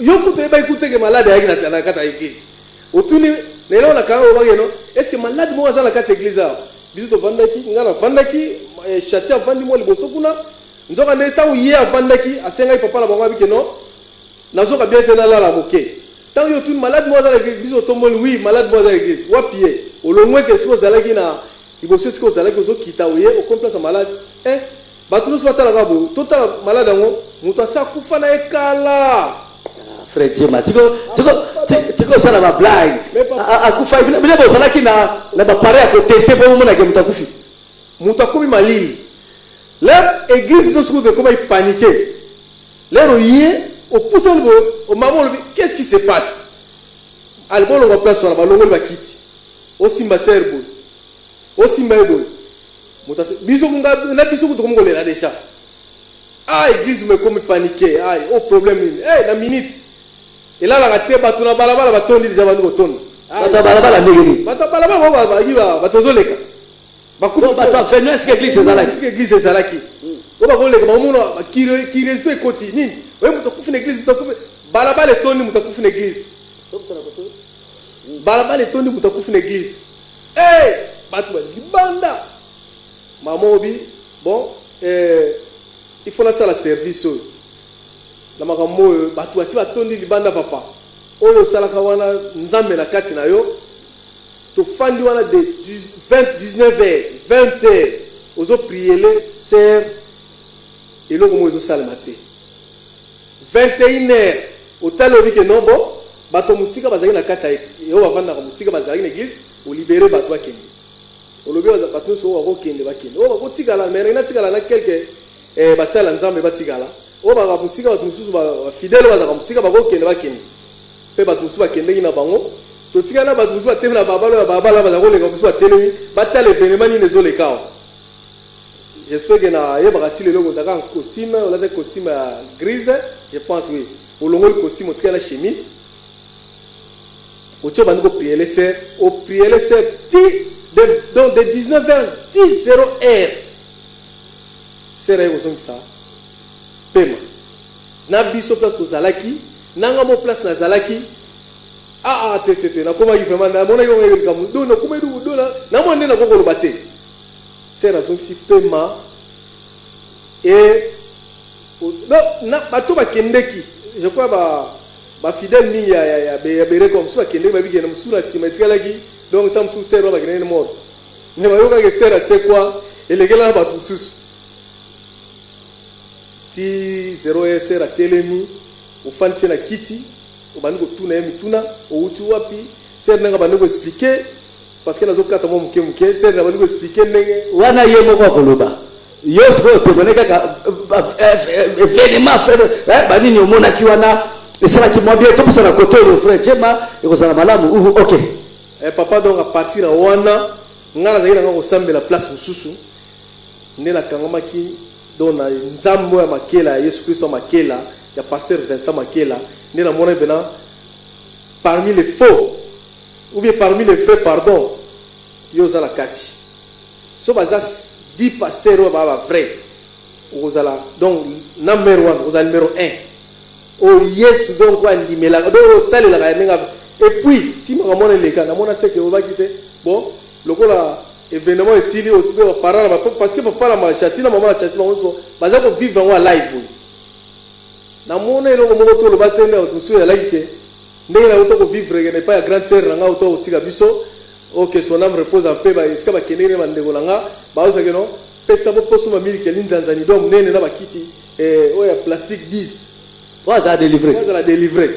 yo kuto eba ikuté que malade yaki na kati église otuni nelo na kango bageno est-ce que malade mo azala kati église awa biso to vandaki ngana vandaki chatia vandi mo liboso kuna nzoka ndeta uye avandaki asenga papa na bango abike no nazoka bien te na la moke tant yo tout malade mo dans l'église biso to moni oui malade mo dans l'église wa pied olongwe ke so zalaki na liboso siko ozalaki ozokita oye okomplace malade bato nyonso batalaka boye totala malade yango moto asi akufa na ekala frère Jema tiko sala ba blague akufa bine bozalaki na bapare ya koteste mpo momonake moto akufi moto akomi malili lere église nyonso kutu ekoma ipanike lere oye opusa libo omama olobi qu'est-ce qui se passe ali bolonga place wana balongoli bakiti osimba ser boye osimba ye boye moto biso na biso kutu komongolela deja église mekomi panike problème nini na minute elalaka te bato na balabala batondi deja bandi kotonda bato ya balabala ndenge nini bato ya balabala baki bato ozoleka bato afenu eske église ezalaki o bakoleka bamona curiosité ekoti nini oye moto akufi na église moto akufi balabala etondi moto akufi na église balabala etondi moto akufi na église bato balibanda mama obi bon il faut nasala service oyo na makambo oyo bato basi batondi libanda papa oyo osalaka wana nzambe na kati na yo tofandi wana de 19h 20h ozopriele ser eloko mo ezosalema te 21h otali obi ke non bon bato mosika bazalaki na kati oyo bavandaka mosika bazalaki na église olibere bato bakende olobi bato nyonso oyo bakokende bakende oyo bakotikala mais natikala na quelque basala nzambe batikala oyo baka mosika bato mosusu bafidele bazalaka mosika bakokende bakende mpe bato mosusu bakendeki na bango totikala na bato mosusu batelemi na babala ya babala baza koleka mosusu batelemi batala événement nini ezoleka awa j'espère que na yebaka ti lelo kozalaka en costume olata costume ya grise je pense oui olongoli costume otikala na chemise otie obandi kopriele ser opriele ser ti donc de 19h 10h ser aye kozongisa pema na biso place tozalaki nanga mo place nazalaki te nakomaki vraiment namonaki ongo likambo do nakomaki do namona nde nakokoloba te ser azongisi pema bato bakendeki je crois bafidèle mingi ya bereko mosusu bakendeki babikenda mosusu na nsima etikalaki donc ta mosusu ser wana bakendeki mort mais bayokaki ser asekwa elekela na bato mosusu ti 0 ser atelemi ofandisi na kiti obandi kotuna ye mituna outi wapi ser ndenge abandi koexplike parce que nazokata mwa moke ser abandi koexplike ndenge wana ye moko akoloba yo sikoyo otemone kaka événement frère banini omonaki wana esalaki mwa bien topesa na kote oyo frère Jema ekozala malamu ok papa donc à partir ya wana ngai nazalaki nanga kosambela place mosusu nde nakangamaki donc na nzambe ya makela ya yesu kristo ya makela ya pasteur Vincent Makela nde namona pena parmi les faux ou bien parmi les faits pardon yo ozala kati so baza 10 pasteurs oyo baa bavrai okozala donc number 1 ozala numéro 1 oyo yesu donc oandimelaka donc osalelaka ya ndenge et puis ti makamona eleka namona te ke olobaki te bon lokola événement esili parent parce que papa na machati na mama na chati bango nyonso baza kovivre yango alive boye namona eloko moko to oloba te nde mosusu ezalaki ke ndenge na uta kovivre na epai ya grande sœur na nga uta kotika biso ok son âme repose en paix esika bakendeki ne bandeko na nga bazozaki no pesa boposoma miliki elinzanzani do monene na bakiti oyo ya plastique 10 wazala délivre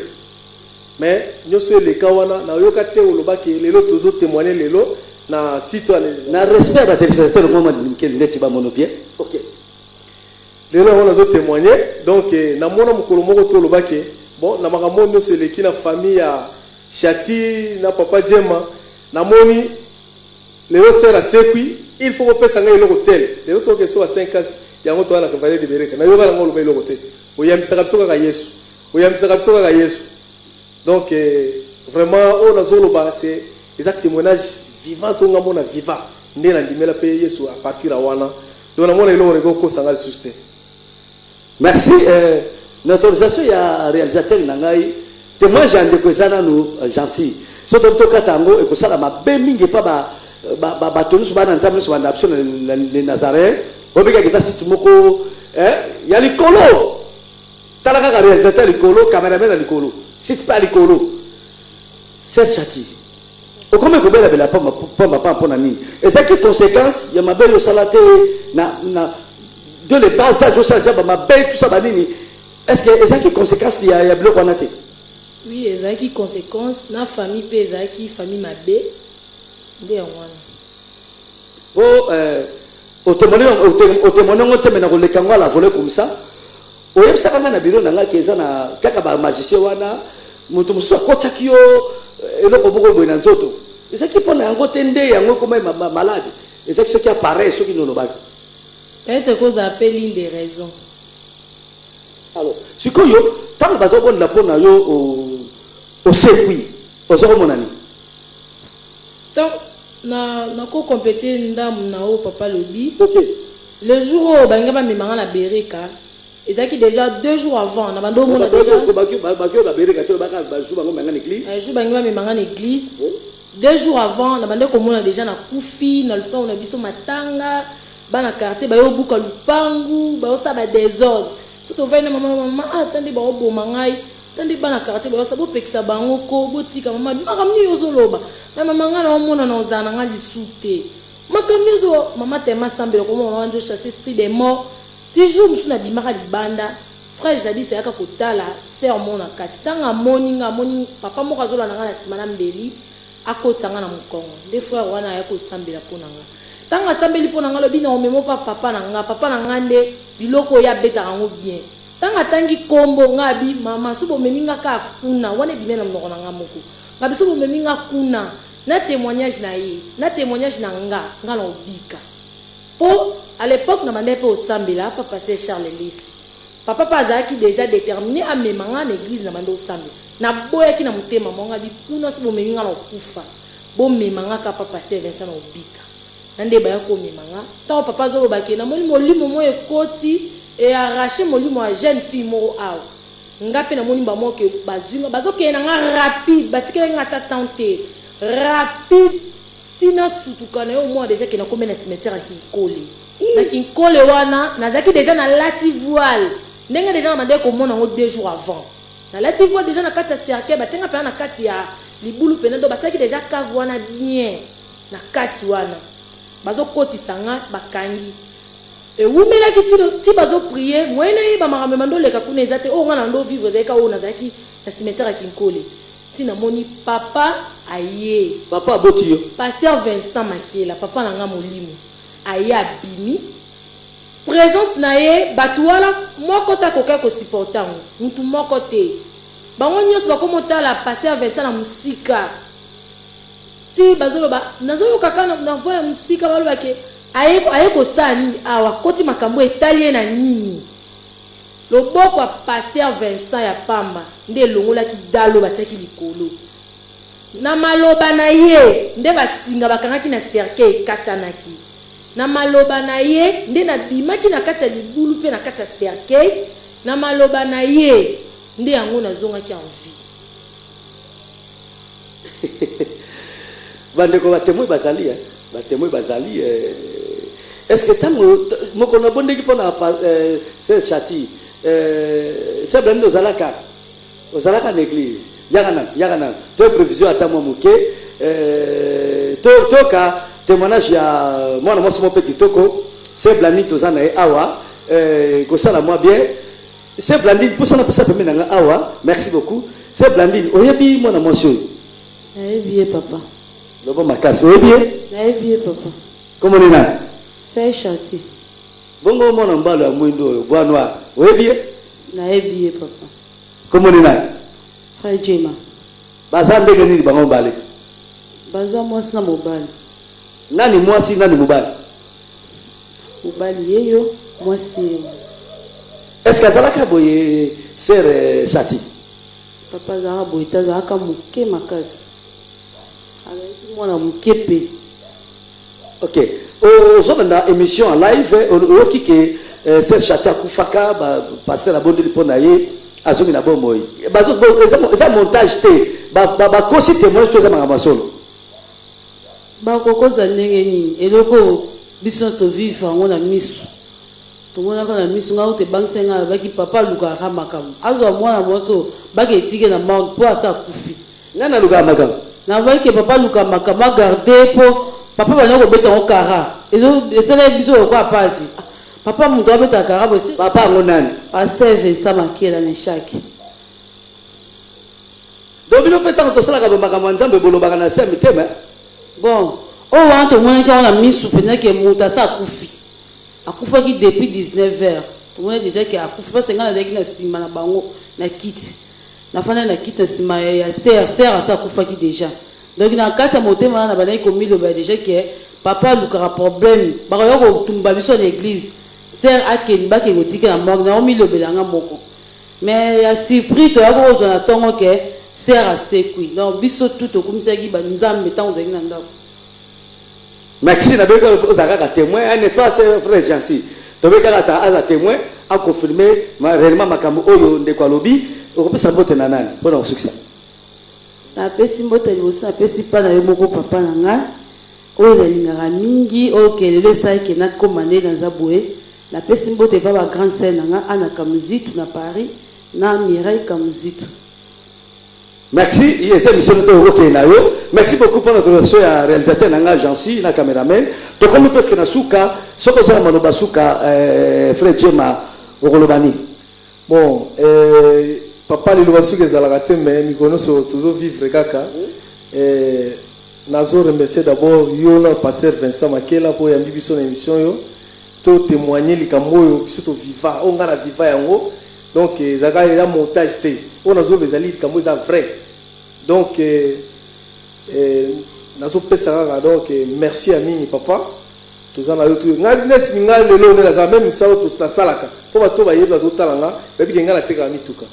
mais nyonso eleka wana nayoka te olobaki lelo tozotémoigne lelo na site na respect ya batéléspectateur moma ndeti bamono bien ok lelo yango nazotémoigne donc namona mokolo moko to olobaki bon na makambo nyonso eleki na famille ya Chati na papa Jema namoni lelo ser asekwi il faut kopesa ngai eloko tel lelo toke so 5 ans yango to wana kavale de bereka nayoka nango oloba eloko te oyambisaka biso kaka yesu donc vraiment on nazoloba c'est des témoignages vivants tonga mona vivant nde na ndimela pe yesu à partir à wana donc namona eloko reko kosanga lisusu te. Merci. Notre organisation, il y a un réalisateur nangai. Témoin j'ai ndeko ezana nous jansi. So to katango et que ça ma beminge pas ba tonu so ba nzambe so ba option les Nazaréens. Obika kisa site moko ya likolo. Talaka ka réalisateur likolo, caméraman likolo. Site pas likolo. Serge Chati. Comment vous avez la pomme pour nani? Et c'est quelle conséquence? Il y a ma belle au salaté, de les bas âges au salaté, ma belle tout ça banini. Est-ce que c'est quelle conséquence il y a bloc en athée? Oui, et ça qui conséquence, na famille pesa qui famille ma bé, de on. Oh, au témoignage, on te mène le Kangwa la volée comme ça. Au yem ça quand na bureau na nga keza na kaka ba magicien wana, mutu muso kota kio eloko boko boina nzoto. Et ça qui pone yango tende yango comme malade. Et c'est ce qui apparaît ce qui nous lobaki. Peut-être que ça appelle l'une des raisons. Alors, ce que yo, tant que bazo bon la pona yo au circuit, au zéro monani. Donc, na ko compléter ndam na o papa lobi. OK. Le jour où bangaba mi manga na bereka, ezaki déjà 2 jours avant, na bando mona déjà. Bakio la bereka to baka bazu bango manga l'église. Jour bangaba mi manga na église. 2 jours avant, na bando ko mona déjà na kufi, na lupa on a biso matanga, bana quartier ba yo buka lupangu, ba osa ba désordre. Surtout vena maman attendez ba obo mangai. Tandis bana quartier ba sabo pekisa bango ko botika mama makamni yozoloba na mama ngana omona na ozana nga lisute makamni yozo mama tema sambelo ko mama njo chasser esprit des morts ti jour musuna bimaka libanda frère jadi c'est aka kotala sœur mona kati tanga moni papa moko azola na nga na simana mbeli akotanga na mukongo des frères wana ya ko sambela pona nga tanga sambeli pona nga lobi na omemo papa na nga nde biloko ya beta ngo bien. Tanga tangi kombo ngabi mama subo meminga ka kuna wane bimena mnoko na ngamoko ngabi subo meminga kuna na témoignage na nga na obika po à l'époque na mandé pe au sambela papa pasteur Charles Ellis papa pazaki déjà déterminé à memanga na église na mando sambela na boya ki na mutema monga bi kuna subo meminga na okufa bo memanga ka papa pasteur Vincent na obika nande ba yako memanga ta papa zolo ba ke na molimo mo ekoti et arracher molimo à jeune fille moro aw ngape na moni ba mo ke bazunga bazoke na nga rapide batikele nga tante rapide tina sutukana yo moi déjà ke na komena cimetière ki kole na ki kole wana nazaki déjà na lati voile ndenge déjà na mande ko mona ngo 2 jours avant na lati voile déjà na kati ya cercle batenga pe na kati ya libulu pena do basaki déjà cave wana bien na kati wana bazokotisa nga bakangi et où mais là qui ti bazo prier moi na ba makambe mando leka kuna ezate o ngana ndo vivre zeka o nazaki na cimetière ki nkole ti na moni papa aye papa botio pasteur Vincent Makela papa na nga molimo aye abimi présence na ye batuala moko ta koka ko supporter mutu moko te bango nyos ba komota la pasteur Vincent na musika ti bazolo ba nazolo kaka na voya musika baloba ke aye ko sani awa koti makambo italien na nini loboko wa pasteur Vincent ya pamba nde longola ki dalo batiaki likolo na maloba na ye nde basinga bakangaki na cercueil katanaki na maloba na ye nde na bimaki na kati ya libulu pe na kati ya cercueil na maloba na ye nde yango nazongaki en vie bandeko batemoi bazali est-ce que tango moko na bonde ki pona c'est chati c'est blende ozalaka na église yagana to prévision atamo moke toka témoignage ya mwana mwasi mo petit toko c'est blandi tozana e awa ko sala moi bien c'est blandi pour ça na pesa pemena nga awa merci beaucoup c'est blandi oyebi mwana mwasi ayebi papa lobo makasi oyebi ayebi papa comment on est c'est chati bongo mona mbalo ya mwindo bois noir oyebi nayebi papa comment on est frère Jema baza ndenge nini bango mbale baza mwasi na mobali nani mwasi nani mobali yeyo mwasi est-ce que azalaka boye sere chati papa zara boye tazalaka moke makasi azalaki mwana moke pe ok ozobanda émission en live oyoki ke sere chati akufaka pasteur abondeli mpo na ye azongi na bomoi eza montage te bakosi témoignage to eza makambo ya solo bakokoza ndenge nini eloko biso tovive yango na misu tomonaka na misu ngao te bangisenga baki papa alukaka makambo azwa mwana moso baki etike na morgue mpo asa akufi nani alukaka makambo na voyé que papa luka makama garder po papa bana ko beta en kara et donc ça les biso quoi passer papa mon doit beta kara bo papa ngonani pasteur Vincent Makela na chaque donc bino peta to sala ka makambo nzambe bolobaka na se mitema bon o wanto mwana ka na misu pena ke muta sa kufi akufa ki depuis 19h on a déjà que akufa parce que ngana deki na sima na bango na kit na fana na kit na sima ya ser sa akufa ki déjà donc na kata motema na bana ko milo ba déjà que papa lukara problème ba ko tumba biso na église ser aken ba ke gotika na mort na milo belanga moko mais ya surpris to yako zo na tongo ke ser a sekui donc biso tout okumisa ki ba nzambe tant de na ndako. Merci, n'a pas que témoin, n'est-ce pas, frère Jancy? Tu veux que tu témoin, à confirmer, réellement, ma camo, oh, de quoi lobby, on peut s'aboter nanan, pour un succès. Na pesi mbote liboso na pesi pa na yo moko papa na nga oyo nalingaka mingi oyo kelelo esalaki na komande na zaboye na pesi mbote pa ba grande sœur na nga ana kamuzitu na Paris na Mireille Kamuzitu. Merci, merci beaucoup pour notre réalisateur Nanga Jancy, na caméraman. Donc comme presque na souka, ce que ça manoba souka frère Djema Orolobani. Bon, papa le lobasu que zalaka te mais mi konoso toujours vivre kaka. Nazo remercier d'abord yo na pasteur Vincent Makela pour yambi biso na émission yo. To témoigner likambo yo biso to viva, on ngana viva yango. Donc zaka ya montage te. On a zo bezali likambo za vrai. Donc nazo pesa donc merci à mini papa. Tozana yo tu nganet ninga lelo ne la même ça to salaka. Po ba to ba yeba zo talanga, ba bi ngala teka mituka.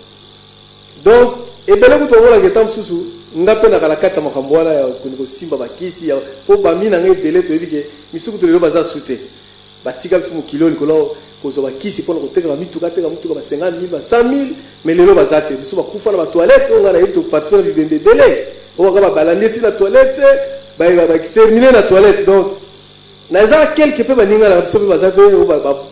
Donc ebele ko to wala ke tam susu ngape na kala kata makambo wana ya kuniko simba bakisi ya po ba mina ngebele to ebike misuku to lelo baza sute. Batika biso mu kilo likolo kozo bakisi pona ko teka mituka ba 50,000 ba 100,000 mais lelo bazate biso ba kufa na ba toilette on ngana yito participer na bibende belé. On va balandi na toilette ba exterminer la toilette donc naza quelque peu baninga la biso ba zabe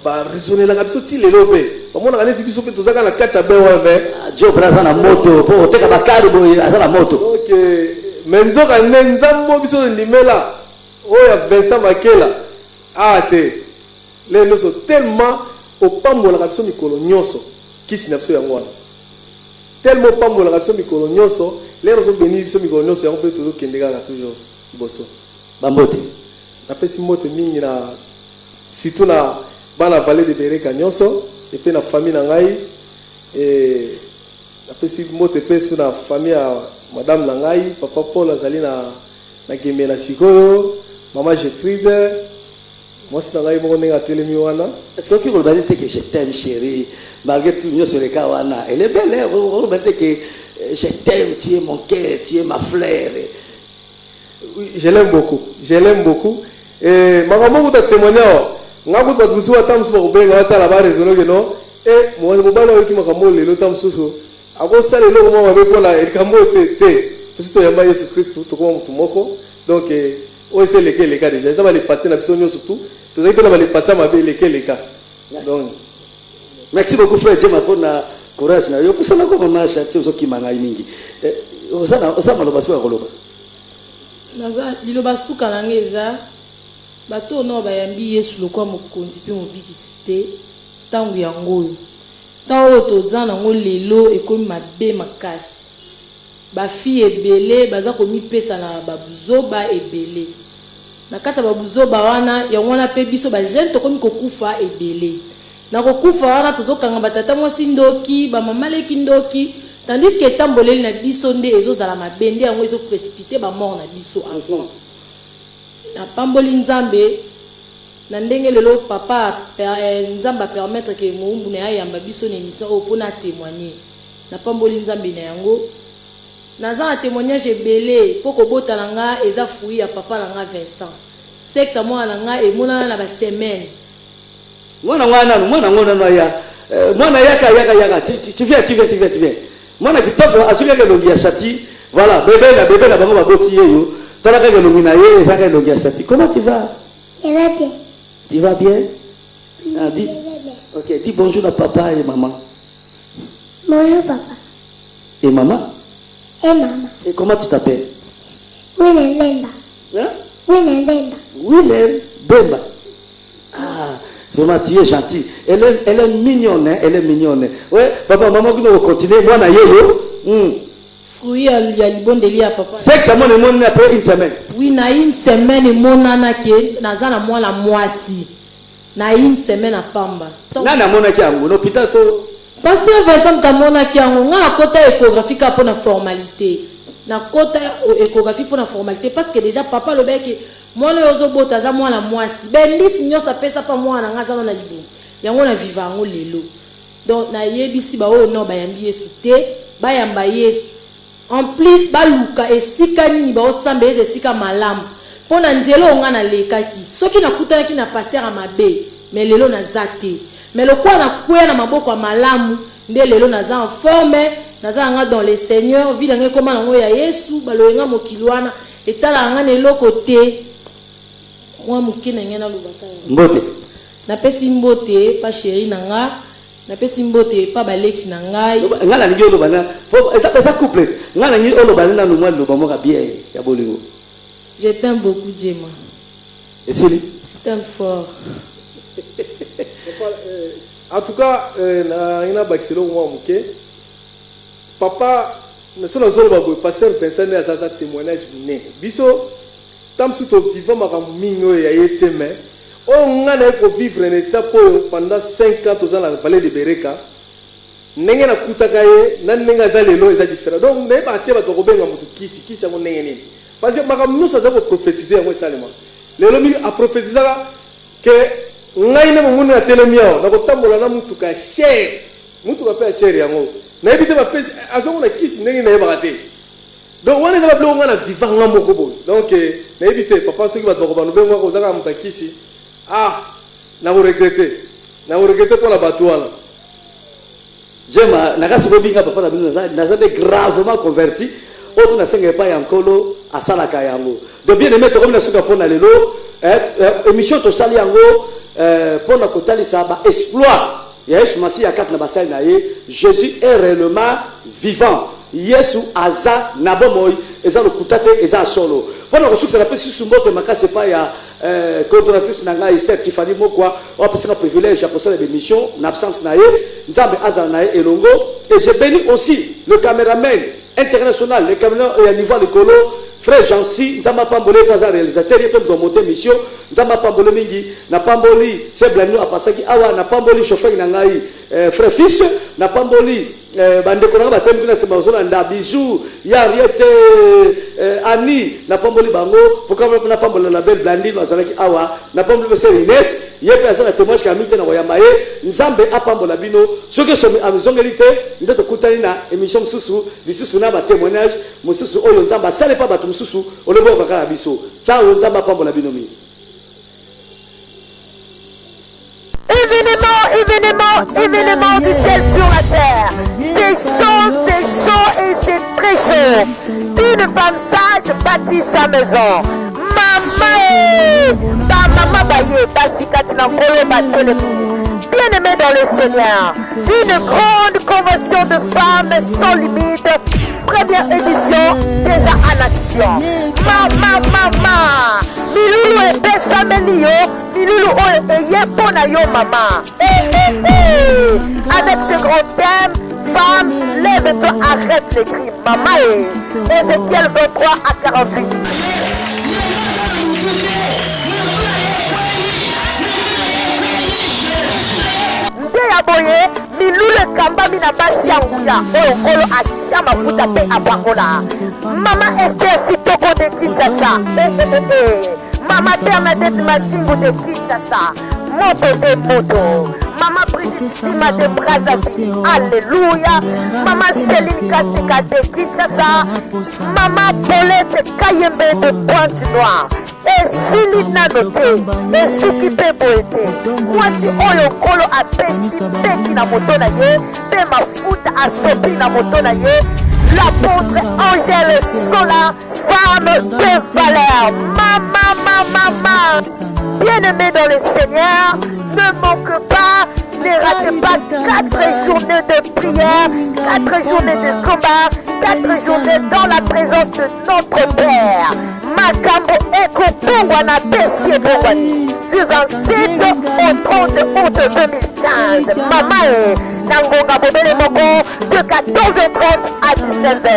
ba raisonner la biso ti lelo pe bamona kana ti biso pe tozaka na kata be wa me Dio braza na moto po teka bakali boy azala moto OK menzo ka nzambo biso ndimela oya Vincent Makela te lelo so tellement opambola ka biso mikolo nyonso kisi na biso yango wana tellement opambola ka biso mikolo nyonso lelo so beni biso mikolo nyonso yango pe tozo kendeka toujours boso bambote napesi mbote mingi na surtout na bana vallée de Bereka nyonso et puis na famille na ngai napesi mbote pe sur na famille ya madame na ngai papa Paul azali na Gembe na sikoyo maman Gertrude mwasi na ngai moko ndenge atelemi wana. Est-ce que tu veux dire que je t'aime chérie malgré tout nyonso leka wana elle est belle hein vous dire que je t'aime tu es mon cœur tu es ma fleur. Oui, je l'aime beaucoup et makambo kuta témoigner ngaku ba musu atamsu ba kubenga watala ba raisonner que non et moi mobala oki makambo lelo tamsusu ako sala lelo mo mabe kola elikambo te tout yamba Yesu Kristo to ko mutu moko donc o c'est les cas déjà ça va les passer na biso surtout to zai va les passer mabe les cas donc merci beaucoup frère Djema pour na courage na yo kusana ko mama shati uzoki mangai mingi osana lo basu akoloba naza liloba suka nangeza bato no bayambi Yesu lokwa mokonzi pe mobikisi te tangu yango tango toza nango lelo ekomi mabe makasi bafi ebele baza komipesa na babuzoba ebele na kati ya babuzoba wana yango wana pe biso bajeune tokomi kokufa ebele na kokufa wana tozokanga batata mwasi ndoki bamama leki ndoki tandis que tamboleli na biso nde ezozala mabe nde yango ezoprécipité bamort na biso avant na pamboli nzambe na ndenge lelo papa nzambe permettre que moumbu na yamba biso na émission oyo mpona témoigner na pamboli nzambe na yango naza na témoignage ebele mpo kobota na nga eza fruit ya papa na nga Vincent sexe ya mwana na nga emonana na basemaine mwana ngwana ya mwana yaka tu viens mwana kitoko asuka ke longi ya shati voilà bébé na bango baboti yeyo talaka ke longi na ye ezaka longi ya shati comment tu vas? Je vais bien. Tu vas bien? Ah, dis. Je vais bien. OK, dis bonjour à papa et maman. Bonjour papa. Et maman? Et maman. Et comment tu t'appelles? William Bemba. Hein? William Bemba. William Bemba. Ah, vraiment, tu es gentil. Elle est mignonne, hein? Elle est mignonne. Ouais, papa, maman, vous continuez. Moi, fruit ya libondeli ya papa. C'est que ça m'a demandé après une semaine. Oui, na une semaine monana ke naza na mwana mwasi. Na une semaine à pamba. Nana mona ki ango, l'hôpital to. Pasteur Vincent Kamona ki ango, nga na kota échographique pour na formalité. Na kota échographie pour na formalité parce que déjà papa le bec mwana yozo bota za mwana mwasi. Ben lisi nyosa pesa pa mwana nga za na libo. Yango na viva ngo lelo. Donc na yebisi ba o no ba yambi Yesu te, ba yamba Yesu. En plus baluka esika nini ba osambe esika malamu. Pona nzelo nga na lekaki. Soki na kutanaki na pasteur amabe, mais lelo na zate. Mais le quoi na kuya na maboko ya malamu, nde lelo na za en forme, na za nga dans le Seigneur, vile nga koma na ngo ya Yesu, baloyenga mokilwana, etala nga ne lokote. Moi mukina ngena lubaka. Mbote. Na pesi mbote pa chéri na nga. Na pesi mbote pa baleki na ngai. Ngala ngi oloba na. Ça couple. Ngala ngi oloba na no mwa loba moka bien ya bolingo. Je t'aime beaucoup, Djema. Et c'est lui? Je t'aime fort. En tout cas, il y a un papa, pasteur Vincent a un témoignage. Biso, tam sous vivant ma mingo et a été mais on a vivre une étape pendant 5 ans dans la vallée de Bereka. Nenga na kutakaye, nan nenga za lelo eza différent. Donc ne ba te ba to kobenga mutu kisi kisi mo nenga nini. Parce que makambo nous ça doit prophétiser en salema. Lelo mi a prophétiser que ngai na mungu na telemia na kotambola na mutu ka cher. Mutu ka pa cher yango. Na ebite ba pesi azongo na kisi nenga na yeba te. Donc on est là on a vivant nga moko bo. Donc na ebite papa soki ba to ko ba no bengo ko zaka mutu kisi. Ah, na vous regretter. Na vous regretter pour la batouana. J'aime, nakasi bobinga papa na zabe gravement converti. Autre na senga pa yankolo asala kayango. De bien aimé comme na suka pona lelo, émission to sali yango pona kotali sa ba exploit. Yesu masi ya 4 na basali na ye, Jésus est réellement vivant. Yesu aza nabomoy eza lokutate eza solo. Pona ko suka na pesi sumbote makase pa ya coordonnatrice na ngai Seth Tiffany Mokwa o pesa privilège à poser l'émission en absence na ye nzambe aza na ye elongo et j'ai béni aussi le caméraman international le caméraman à niveau de colo frère Jancy nzamba pambole kaza réalisateur et peut monter mission nzamba pambole mingi na pamboli seblano apasaki awa na pamboli chauffeur na ngai frère fils na pamboli bandeko na batembi na sema ozona nda bijou ya riete ani na pamboli bango pokama na pamboli na belle blandine bazalaki awa na pamboli bese Inès yepe azana témoignage kamite na wayamba ye nzambe apambola bino soki somi amizongeli te nzeto kutani na émission mususu lisusu na ba témoignage mususu oyo nzamba sale pa bato mususu olebo kaka biso ciao nzamba apambola bino mingi. Événement du ciel sur la terre. C'est chaud et c'est très chaud. Une femme sage bâtit sa maison. Maman baye, basikati na kolo batelemi. Bien-aimés dans le Seigneur, une grande convention de femmes sans limite. Première édition déjà en action. Mama, Milulu et Besamelio, Milulu et Yepona yo mama. Avec ce grand thème, femme, lève-toi, arrête les crimes. Maman et Ézéchiel 23 à 48. Aboye milule kamba mina basi ya nguya oyo kolo asia mafuta pe abangola. Mama Esther Sitoko de Kinshasa. Mama Bernadette Madingo de Kinshasa. Moto. Mama Brigitte Sima de Brazzaville. Alléluia. Mama Céline Kaseka de Kinshasa. Mama Paulette Kayembe de Pointe-Noire. Et Silina Noté, et Soukipe Boete. Voici Oyo Kolo a Pessi Peki na moto na ye, pe mafuta a sopi na moto na ye. L'apôtre Angèle Sola, femme de valeur. Mama. Bien-aimé dans le Seigneur, ne manque pas Ne ratez pas 4 journées de prière, 4 journées de combat, 4 journées dans la présence de notre Père. Makambo Eko Pongwana Pessie Pongwani du 27 au 30 août 2015. Mamae Nangonga Bobele Moko de 14h30 à 19h.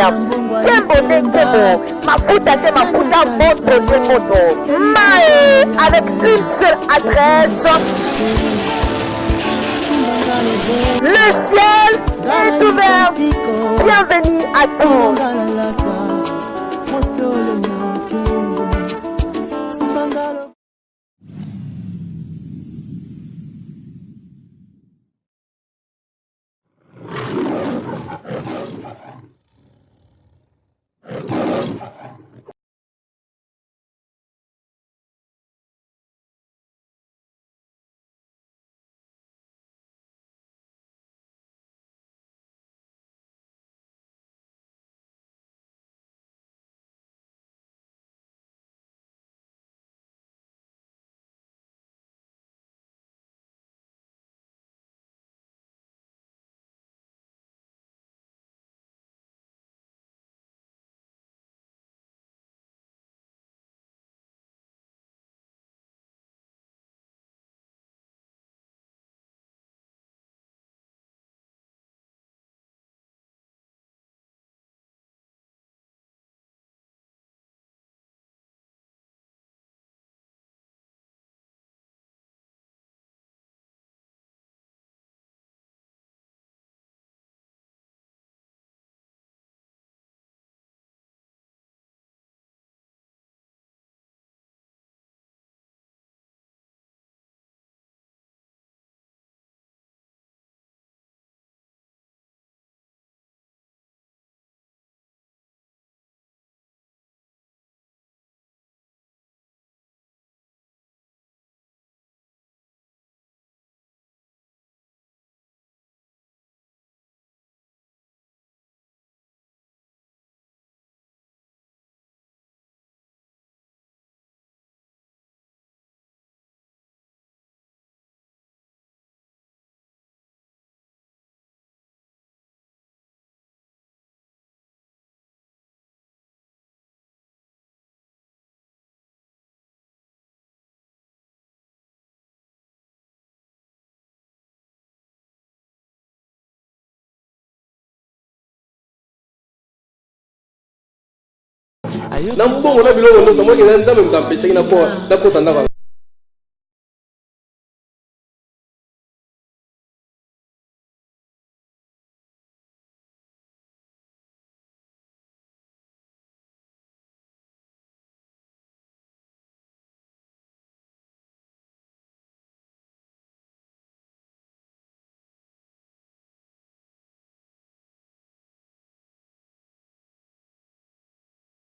Kembo ne Kembo, Mafuta te Mafuta Moto te Moto. Mae avec une seule adresse. Le ciel est ouvert. Bienvenue à tous. na mbongo na biloko nyonso moki na nzambe mutampeche na kota ndako